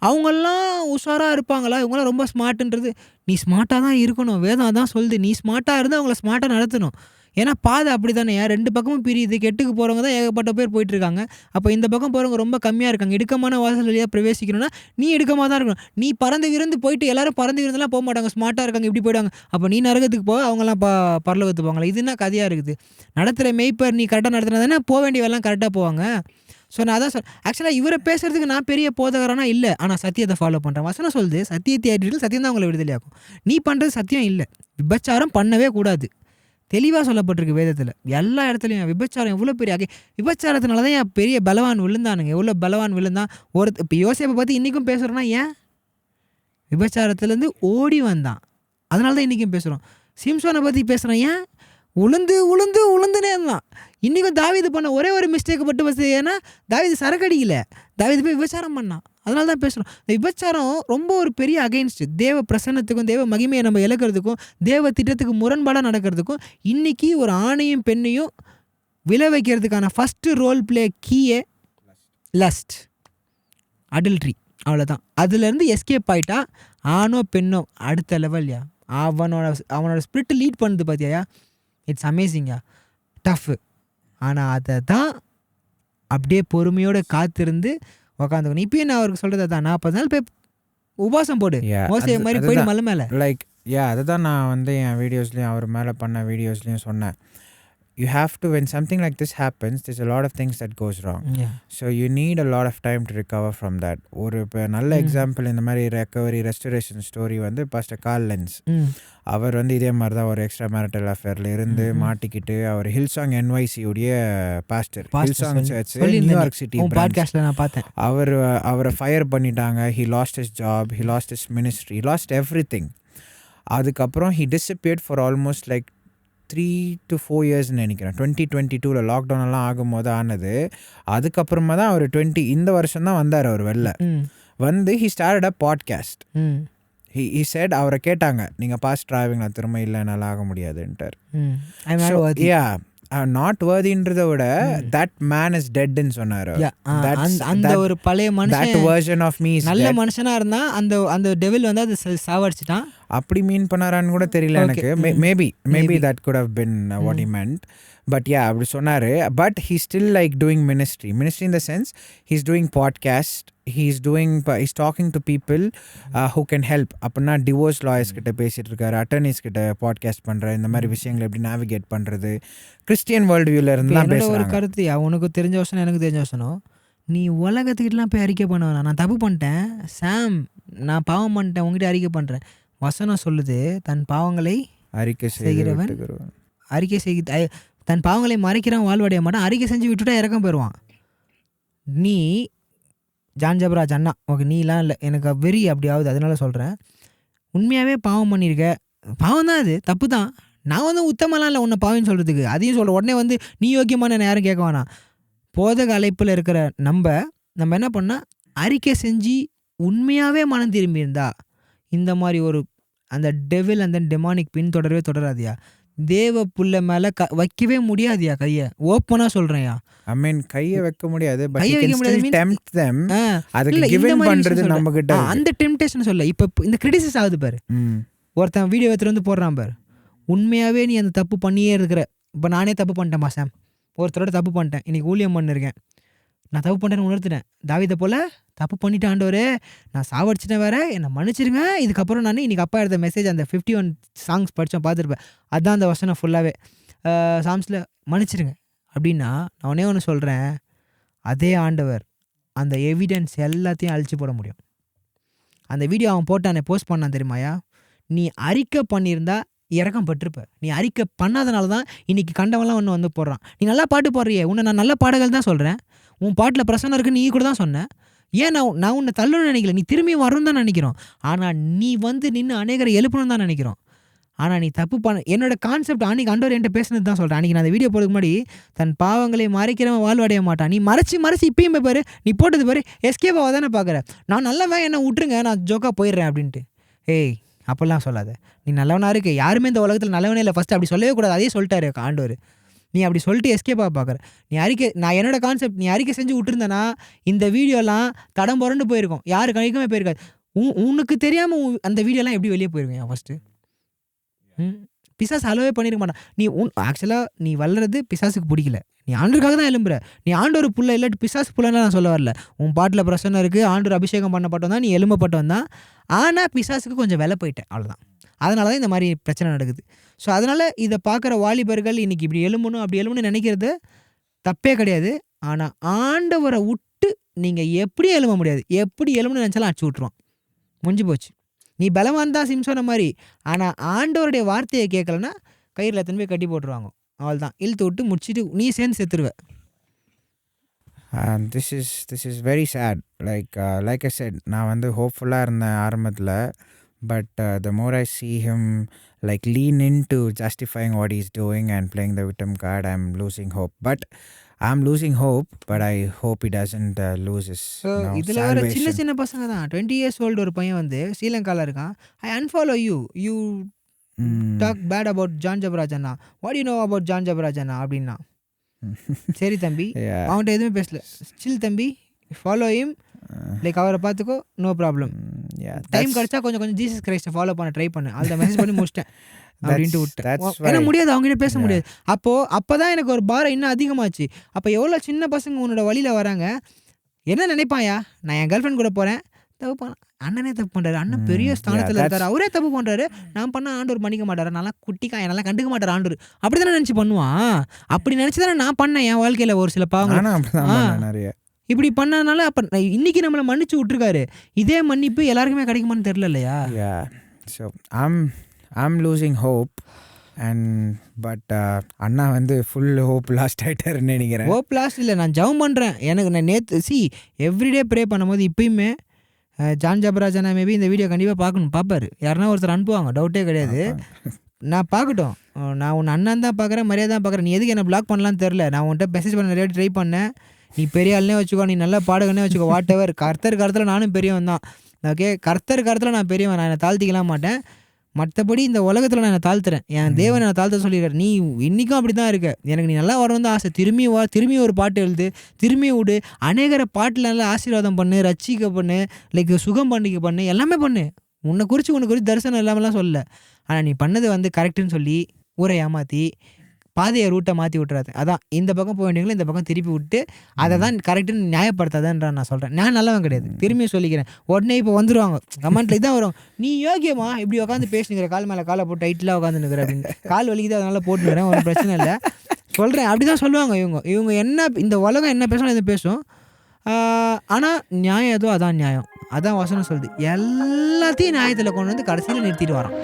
அவங்கெல்லாம் உஷாராக இருப்பாங்களா, இவங்களாம் ரொம்ப ஸ்மார்ட்டுன்றது, நீ ஸ்மார்ட்டாக தான் இருக்கணும். வேதம் அதான் சொல்லுது, நீ ஸ்மார்ட்டாக இருந்தால் அவங்கள ஸ்மார்ட்டாக நடத்தணும். ஏன்னா பாதை அப்படி தானே, 2 பக்கமும் பிரியுது. கெட்டுக்கு போகிறவங்க தான் ஏகப்பட்ட பேர் போயிட்டுருக்காங்க. அப்போ இந்த பக்கம் போகிறவங்க ரொம்ப கம்மியாக இருக்காங்க. இடுக்கமான வாசல் வழியாக பிரவேசிக்கணும்னா நீ இடுக்கமாக தான் இருக்கணும். நீ பறந்து விருந்து போயிட்டு எல்லாரும் பறந்து விருந்தெல்லாம் போக மாட்டாங்க, ஸ்மார்ட்டாக இருக்காங்க, இப்படி போயிடுவாங்க. அப்போ நீ நரகத்துக்கு போக, அவங்களாம் பரலோகத்துக்கு போவாங்களா? இது என்ன கதையாக இருக்குது? நடத்துகிற மெய்ப்பர் நீ கரெக்டாக நடத்தினா தானே போக வேண்டியவெல்லாம் கரெக்டாக போவாங்க. ஸோ நான் அதான் ஆக்சுவலாக இவரை பேசுறதுக்கு நான் பெரிய போதகரானா இல்லை, ஆனால் சத்தியத்தை ஃபாலோ பண்ணுறேன். வசனம் சொல்லுது, சத்தியத்தை ஆட்டிட்டு சத்தியம் தான் உங்களை விடுதலையாக்கும். நீ பண்ணுறது சத்தியம் இல்லை. விபச்சாரம் பண்ணவே கூடாது, தெளிவாக சொல்லப்பட்டிருக்கு வேதத்தில். எல்லா இடத்துலையும் விபச்சாரம் எவ்வளோ பெரிய விபச்சாரத்தினால தான் என் பெரிய பலவான் விழுந்தானுங்க. எவ்வளோ பலவான் விழுந்தான். இப்போ யோசேப்பை பற்றி இன்றைக்கும் பேசுகிறோன்னா ஏன்? விபச்சாரத்துலேருந்து ஓடி வந்தான், அதனால தான் இன்றைக்கும் பேசுகிறோம். சிம்சோனை பற்றி பேசுகிறோம் ஏன்? உளுந்துனே இருந்தான். இன்றைக்கும் தாவீது பண்ண ஒரே ஒரு மிஸ்டேக் பட்டு வசதி, ஏன்னா தாவீது சரக்கடிக்கல, தாவீது போய் விபச்சாரம் பண்ணான். அதனால தான் பேசுகிறோம். இந்த விபச்சாரம் ரொம்ப ஒரு பெரிய அகெயின்ஸ்ட். தேவ பிரசன்னத்துக்கும் தேவ மகிமையை நம்ம இழக்கிறதுக்கும் தேவ திட்டத்துக்கு முரண்பாடாக நடக்கிறதுக்கும் இன்றைக்கி ஒரு ஆணையும் பெண்ணையும் விளை வைக்கிறதுக்கான ஃபஸ்ட்டு ரோல் பிளே கீயே லஸ்ட், அடல்ட்ரி. அவ்வளோதான். அதுலேருந்து எஸ்கேப் ஆகிட்டா ஆணோ பெண்ணோ அடுத்த லெவல்யா. அவனோட ஸ்பிரிட் லீட் பண்ணுது பார்த்தியா. இட்ஸ் அமேசிங்கா, டஃப்பு. ஆனால் அதை தான் அப்படியே பொறுமையோடு காத்திருந்து உக்காந்துக்கணும். இப்பயும் நான் அவருக்கு சொல்கிறது தான், 40 நாள் போய் உபாசம் போடு, மோசே மாதிரி போயிடு மலை மேலே. லைக் அதை தான் நான் வந்து என் வீடியோஸ்லேயும் அவர் மேலே பண்ண வீடியோஸ்லேயும் சொன்னேன். You have to, when something like this happens, there's a lot of things that goes wrong. So you need a lot of time to recover from that. ஒரு இப்போ நல்ல எக்ஸாம்பிள் இந்த மாதிரி ரெக்கவரி ரெஸ்டரேஷன் ஸ்டோரி வந்து pastor curl lens. அவர் வந்து இதே மாதிரி தான் ஒரு எக்ஸ்ட்ரா மேரிட்டல் அஃபேரில் இருந்து மாட்டிக்கிட்டு அவர் ஹில்சாங் NYC-உடைய பாஸ்டர், ஹில்சாங் சர்ச் நியூயார்க் சிட்டி பாட்காஸ்ட்ல நான் பார்த்தேன். அவரை ஃபயர் பண்ணிட்டாங்க. he lost his job, he lost his ministry, he lost everything. அதுக்கப்புறம் he disappeared for almost like 3 to 4 years நினைக்கிறேன். 2022 லாக்டவுன் எல்லாம் ஆகும்போது ஆனது. அதுக்கப்புறமா தான் அவர் இந்த வருஷம் தான் வந்தார். அவர் வெளில வந்து he started a podcast. he said, அவரை கேட்டாங்க, நீங்கள் பாஸ்ட் டிராவிங்ல திரும்ப இல்லை என்னால் ஆக முடியாதுன்ட்டார். நாட் வர்தின்றதை விட தட் மேன் இஸ் டெட்ன்னு சொன்னார். அந்த ஒரு பழைய மனுஷன் ஆஃப் மீ நல்ல மனுஷனா இருந்தா அந்த டெவில் வந்து அது சாவடிச்சிட்டான். அப்படி மீன் பண்ணாரான்னு கூட தெரியல எனக்கு. Maybe that could have been what he meant. But அப்படி சொன்னார். But he still like doing ministry in the sense he's doing podcast, he's talking to people who can help. அப்படின்னா டிவோர்ஸ் லாயர்ஸ் கிட்ட பேசிட்டு இருக்காரு, அட்டர்னிஸ் கிட்ட podcast பண்றாரு, இந்த மாதிரி விஷயங்களை எப்படி நேவிகேட் பண்றது, கிறிஸ்டியன் வேர்ல்டு வியூல இருந்துலாம் பேசுறாங்க. ஒரு கருத்து, உனக்கு தெரிஞ்ச வசனம் எனக்கு தெரிஞ்ச வசனம், நீ உலகத்துக்கிட்டலாம் போய் அறிக்கை பண்ண வேணாம். நான் தப்பு பண்ணிட்டேன் சாம், நான் பாவம் பண்ணிட்டேன், உங்ககிட்ட அறிக்கை பண்றேன். வசனம் சொல்லுது, தன் பாவங்களை அறிக்கை செய்கிறவன் தன் பாவங்களை மறைக்கிறவன் வாழ்வடைய மாட்டான், அறிக்கை செஞ்சு விட்டுட்டா இறக்கம் போயிடுவான். நீ ஜான் ஜபராஜ் அண்ணா, ஓகே நீலாம் இல்லை, எனக்கு வெறி அப்படி ஆகுது, அதனால சொல்கிறேன். உண்மையாகவே பாவம் பண்ணியிருக்க, பாவம் தான், அது தப்பு தான். நான் வந்து உத்தமெல்லாம் இல்லை உன்னை பாவம்னு சொல்கிறதுக்கு, அதையும் சொல்கிறேன். உடனே வந்து நீ யோக்கியமான என்ன யாரும் கேட்க வேணாம். போதக அழைப்பில் இருக்கிற நம்ம என்ன பண்ணால் அறிக்கை செஞ்சு உண்மையாகவே மனம் திரும்பி இருந்தா இந்த மாதிரி ஒரு அந்த டெவில் அந்த டெமானிக் பின் தொடரவே தொடராதியா. தேவ புள்ள மேல வைக்கவே முடியாதுயா கையை. ஓப்பனா சொல்றேன்யா. I mean கையை வைக்க முடியாது, but கையை you வைக்க can முடியாது still means tempt them. அதுக்கு இல்ல, இந்த given மாதிரி பண்றது விஷயம் நம்ம கிட்ட சொல்றேன். அந்த டெம்டேஷன் சொல்ல. இப்போ இந்த கிரிட்டிசிஸ் ஆகுது பாரு, ஒருத்தன் வீடியோ எடுத்துட்டு வந்து போடுறான் பாரு, உண்மையாவே நீ அந்த தப்பு பண்ணியே இருக்கிற. இப்போ நானே தப்பு பண்ணிட்டேன் மாசம், ஒருத்தரோட தப்பு பண்ணிட்டேன், இன்னைக்கு ஊழியம் பண்ணிருக்கேன், நான் தப்பு பண்ணிட்டேன்னு உணர்த்துட்டேன். தாவீதை போல தப்பு பண்ணிட்டேன் ஆண்டவரே, நான் சாவடிச்சிட்டேன் வேற, என்னை மன்னிச்சிருங்க. இதுக்கப்புறம் நான் இன்னைக்கு அப்பா எடுத்த மெசேஜ் அந்த 51 சாங்ஸ் படித்தோம் பார்த்துருப்பேன், அதுதான் அந்த வசனம் ஃபுல்லாகவே சாங்ஸில் மன்னிச்சிருங்க அப்படின்னா. நான் ஒன்றே ஒன்று சொல்கிறேன், அதே ஆண்டவர் அந்த எவிடன்ஸ் எல்லாத்தையும் அழிச்சு போட முடியும். அந்த வீடியோ அவன் போட்டானே, போஸ்ட் பண்ணான் தெரியுமாயா, நீ அறிக்கை பண்ணியிருந்தா இறக்கம் பட்டிருப்ப. நீ அறிக்கை பண்ணாதனால தான் இன்னைக்கு கண்டவெல்லாம் ஒன்று வந்து போடுறான். நீ நல்லா பாட்டு பாடுறியே, உன்னை நான் நல்ல பாடல்கள் தான் சொல்கிறேன், உன் பாட்டில் பிரசன்னம் இருக்குன்னு நீ கூட தான் சொன்னேன். ஏன் நான் உன்னை தள்ளணும்னு நினைக்கல, நீ திரும்பி வரணும் தான் நினைக்கிறோம். ஆனால் நீ வந்து நின்று அநேகரை எழுப்பணும் தான் நினைக்கிறோம். ஆனால் நீ தப்பு பண்ண. என்னோட கான்செப்ட் அன்றைக்கி ஆண்டவர் என்கிட்ட பேசுனது தான் சொல்கிறேன். அன்றைக்கி நான் அந்த வீடியோ போடுறதுக்கு முன்னாடி, தன் பாவங்களை மறைக்கிறவன் வாழ்வடைய மாட்டான். நீ மறைச்சி இப்பயும் போய் பாரு, நீ போட்டது பாரு, எஸ்கேப் ஆக தானே பார்க்குற. நான் நல்லவன், என்ன விட்டுருங்க, நான் ஜோக்காக போயிடுறேன் அப்படின்ட்டு. ஏய் அப்போல்லாம் சொல்லாத, நீ நல்லவனா இருக்கு. யாருமே இந்த உலகத்தில் நல்லவனே இல்லை, ஃபஸ்ட்டு அப்படி சொல்லவே கூடாது. அதே சொல்லிட்டாரு ஆண்டவர். நீ அப்படி சொல்லிட்டு எஸ்கேப்பாக பார்க்குற. நீ அறிக்கை, நான் என்னோட கான்செப்ட், நீ அறிக்கை செஞ்சு விட்டுருந்தேன்னா இந்த வீடியோலாம் தடம் புரண்டு போயிருக்கும், யாரு கணிக்கவே போயிருக்காது. உனக்கு தெரியாமல் அந்த வீடியோலாம் எப்படி வெளியே போயிருக்கேன் ஃபஸ்ட்டு. பிசாசு அலோவே பண்ணியிருக்க மாட்டான். நீ ஆக்சுவலாக நீ வளர்றது பிசாசுக்கு பிடிக்கல, நீ ஆண்டருக்காக தான் எழும்புற. நீ ஆண்டோர் புள்ள இல்லாட்டி பிசாசு புள்ளன்னா நான் சொல்ல வரல. உன் பாட்டில் பிரச்சனை இருக்குது, ஆண்டோர் அபிஷேகம் பண்ணப்பட்டவன் தான், நீ எழும்பப்பட்டவன் தான். ஆனால் பிசாசுக்கு கொஞ்சம் விலை போயிட்டேன், அவ்வளோதான். அதனால தான் இந்த மாதிரி பிரச்சனை நடக்குது. ஸோ அதனால் இதை பார்க்குற வாலிபர்கள் இன்றைக்கி இப்படி எழும்பணும் அப்படி எழும்பணும்னு நினைக்கிறது தப்பே கிடையாது. ஆனால் ஆண்டவரை விட்டு நீங்கள் எப்படி எழும்ப முடியாது. எப்படி எழும்பணும்னு நினச்சாலும் அடிச்சு விட்ருவான், முடிஞ்சு போச்சு. நீ பலவான் தான் சிம்சோன மாதிரி. ஆனால் ஆண்டவருடைய வார்த்தையை கேட்கலன்னா கயிறில் எத்தனை போய் கட்டி போட்டுருவாங்க, அவள் தான் இழுத்து விட்டு முடிச்சுட்டு நீ சேர்ந்து செத்துருவ. This is very sad. Like I said, நான் வந்து ஹோப்ஃபுல்லாக இருந்தேன் ஆரம்பத்தில். But the more I see him lean into justifying what he's doing and playing the victim card, I'm losing hope. But I'm losing hope, but I hope he doesn't lose his இதில் வேறு சின்ன பசங்க தான். 20 years old ஒரு பையன் வந்து ஸ்ரீலங்காவில் இருக்கான். I unfollow you talk bad about John Jabaraj Anna, what do you know about John Jabaraj அண்ணா அப்படின்னா. சரி தம்பி, அவன்கிட்ட எதுவுமே பேசல, ஸ்டில் தம்பி ஃபாலோ ஹிம், அவரை பார்த்துக்கோ, நோ ப்ராப்ளம். டைம் கிடச்சா கொஞ்சம் ஜீசஸ் கிரைஸ்ட்டை ஃபாலோ பண்ண ட்ரை பண்ணு, அந்த மெசேஜ் பண்ணி முடிச்சிட்டேன் அப்படின்ட்டு விட்டேன். ஏன்னா முடியாது, அவங்ககிட்ட பேச முடியாது. அப்போ தான் எனக்கு ஒரு பாரம் இன்னும் அதிகமாச்சு. அப்போ எவ்வளோ சின்ன பசங்க உன்னோட வழியில் வராங்க, என்ன நினைப்பாயா, நான் என் கேர்ள் ஃப்ரெண்ட் கூட போகிறேன், தப்பு பண்ண அண்ணனே தப்பு பண்ணுறாரு, அண்ணன் பெரிய ஸ்தானத்தில் இருக்காரு, அவரே தப்பு பண்ணுறாரு, நான் பண்ண ஆண்டவர் மன்னிக்க மாட்டாரு, நல்லா குட்டிக்கா என்னெல்லாம் கண்டுக்க மாட்டார் ஆண்டவர், அப்படி தானே நினச்சி பண்ணுவான். அப்படி நினச்சி தானே நான் பண்ணேன் என் வாழ்க்கையில் ஒரு சில பாவங்கள் நிறைய இப்படி பண்ணனால. அப்போ இன்னைக்கு நம்மளை மன்னிச்சு விட்டுருக்காரு. இதே மன்னிப்பு எல்லாருக்குமே கிடைக்குமான்னு தெரியல இல்லையா. So I'm losing hope. But அண்ணா வந்து ஃபுல் ஹோப் லாஸ்ட் ஆகிட்டாருன்னு நினைக்கிறேன். ஹோப் லாஸ்ட் இல்லை, நான் ஜெபம் பண்ணுறேன். எனக்கு நான் நேற்று எவ்ரிடே ப்ரே பண்ணும்போது இப்பயுமே ஜான் ஜபராஜ் அண்ணா மேபி இந்த வீடியோ கண்டிப்பாக பார்ப்பாரு. யாருன்னா ஒருத்தர் அனுப்புவாங்க, டவுட்டே கிடையாது. நான் பார்க்கட்டும், நான் உன் அண்ணன் தான் பார்க்குறேன், மரியாதை தான் பார்க்குறேன். நீ எதுக்கு என்ன பிளாக் பண்ணலான்னு தெரில. நான் உன்கிட்ட மெசேஜ் பண்ண நிறைய ட்ரை பண்ணேன். நீ பெரிய ஆள்னே வச்சுக்கோ, நீ நல்லா பாடகனே வச்சுக்கோ, வாட் எவர். கர்த்தர் நானும் பெரியவன் தான். ஓகே, கர்த்தர் நான் பெரியவன், நான் என்னை தாழ்த்திக்கலாம் மாட்டேன். மற்றபடி இந்த உலகத்தில் நான் என்னை தாழ்த்துறேன், என் தேவன் என்னை தாழ்த்த சொல்லிடுறாரு. நீ இன்றைக்கும் அப்படி தான் இருக்க. எனக்கு நீ நல்லா வரணும் தான் ஆசை. திரும்பி ஒரு பாட்டு எழுது, திரும்பி விடு, அநேகரை பாட்டில் நல்லா ஆசீர்வாதம் பண்ணு, ரட்சிக்க பண்ணு, சுகம் பண்ணிக்க பண்ணு, எல்லாமே பண்ணு. உன்னை குறித்து தரிசனம் இல்லாமலாம் சொல்லல. ஆனால் நீ பண்ணது வந்து கரெக்டுன்னு சொல்லி ஊரை ஏமாற்றி பாதையை ரூட்டை மாற்றி விட்டுறாது. அதான் இந்த பக்கம் போக வேண்டியவங்களும் இந்த பக்கம் திருப்பி விட்டு அதை தான் கரெக்டுன்னு நியாயப்படுத்தாதன்ற நான் சொல்கிறேன். நான் நல்லவன் கிடையாது, திரும்பியும் சொல்லிக்கிறேன். உடனே இப்போ வந்துடுவாங்க கமெண்ட்டில் இதான் வரும், நீ யோகியமா இப்படி உட்காந்து பேசினுக்கிற, கால் மேலே காலை போட்டு டைட்டிலாக உட்காந்துருக்குற அப்படின்னு. கால் வலிக்குது அதனால போட்டுக்கிறேன், ஒரு பிரச்சனை இல்லை சொல்கிறேன். அப்படி தான் சொல்லுவாங்க இவங்க என்ன இந்த உலகம் என்ன பேசணும் எது பேசும். ஆனால் நியாயம் ஏதோ அதான் நியாயம், அதான் வசனம் சொல்லுது. எல்லாத்தையும் நியாயத்தில் கொண்டு வந்து கடைசியில் நிறுத்திட்டு வரான்.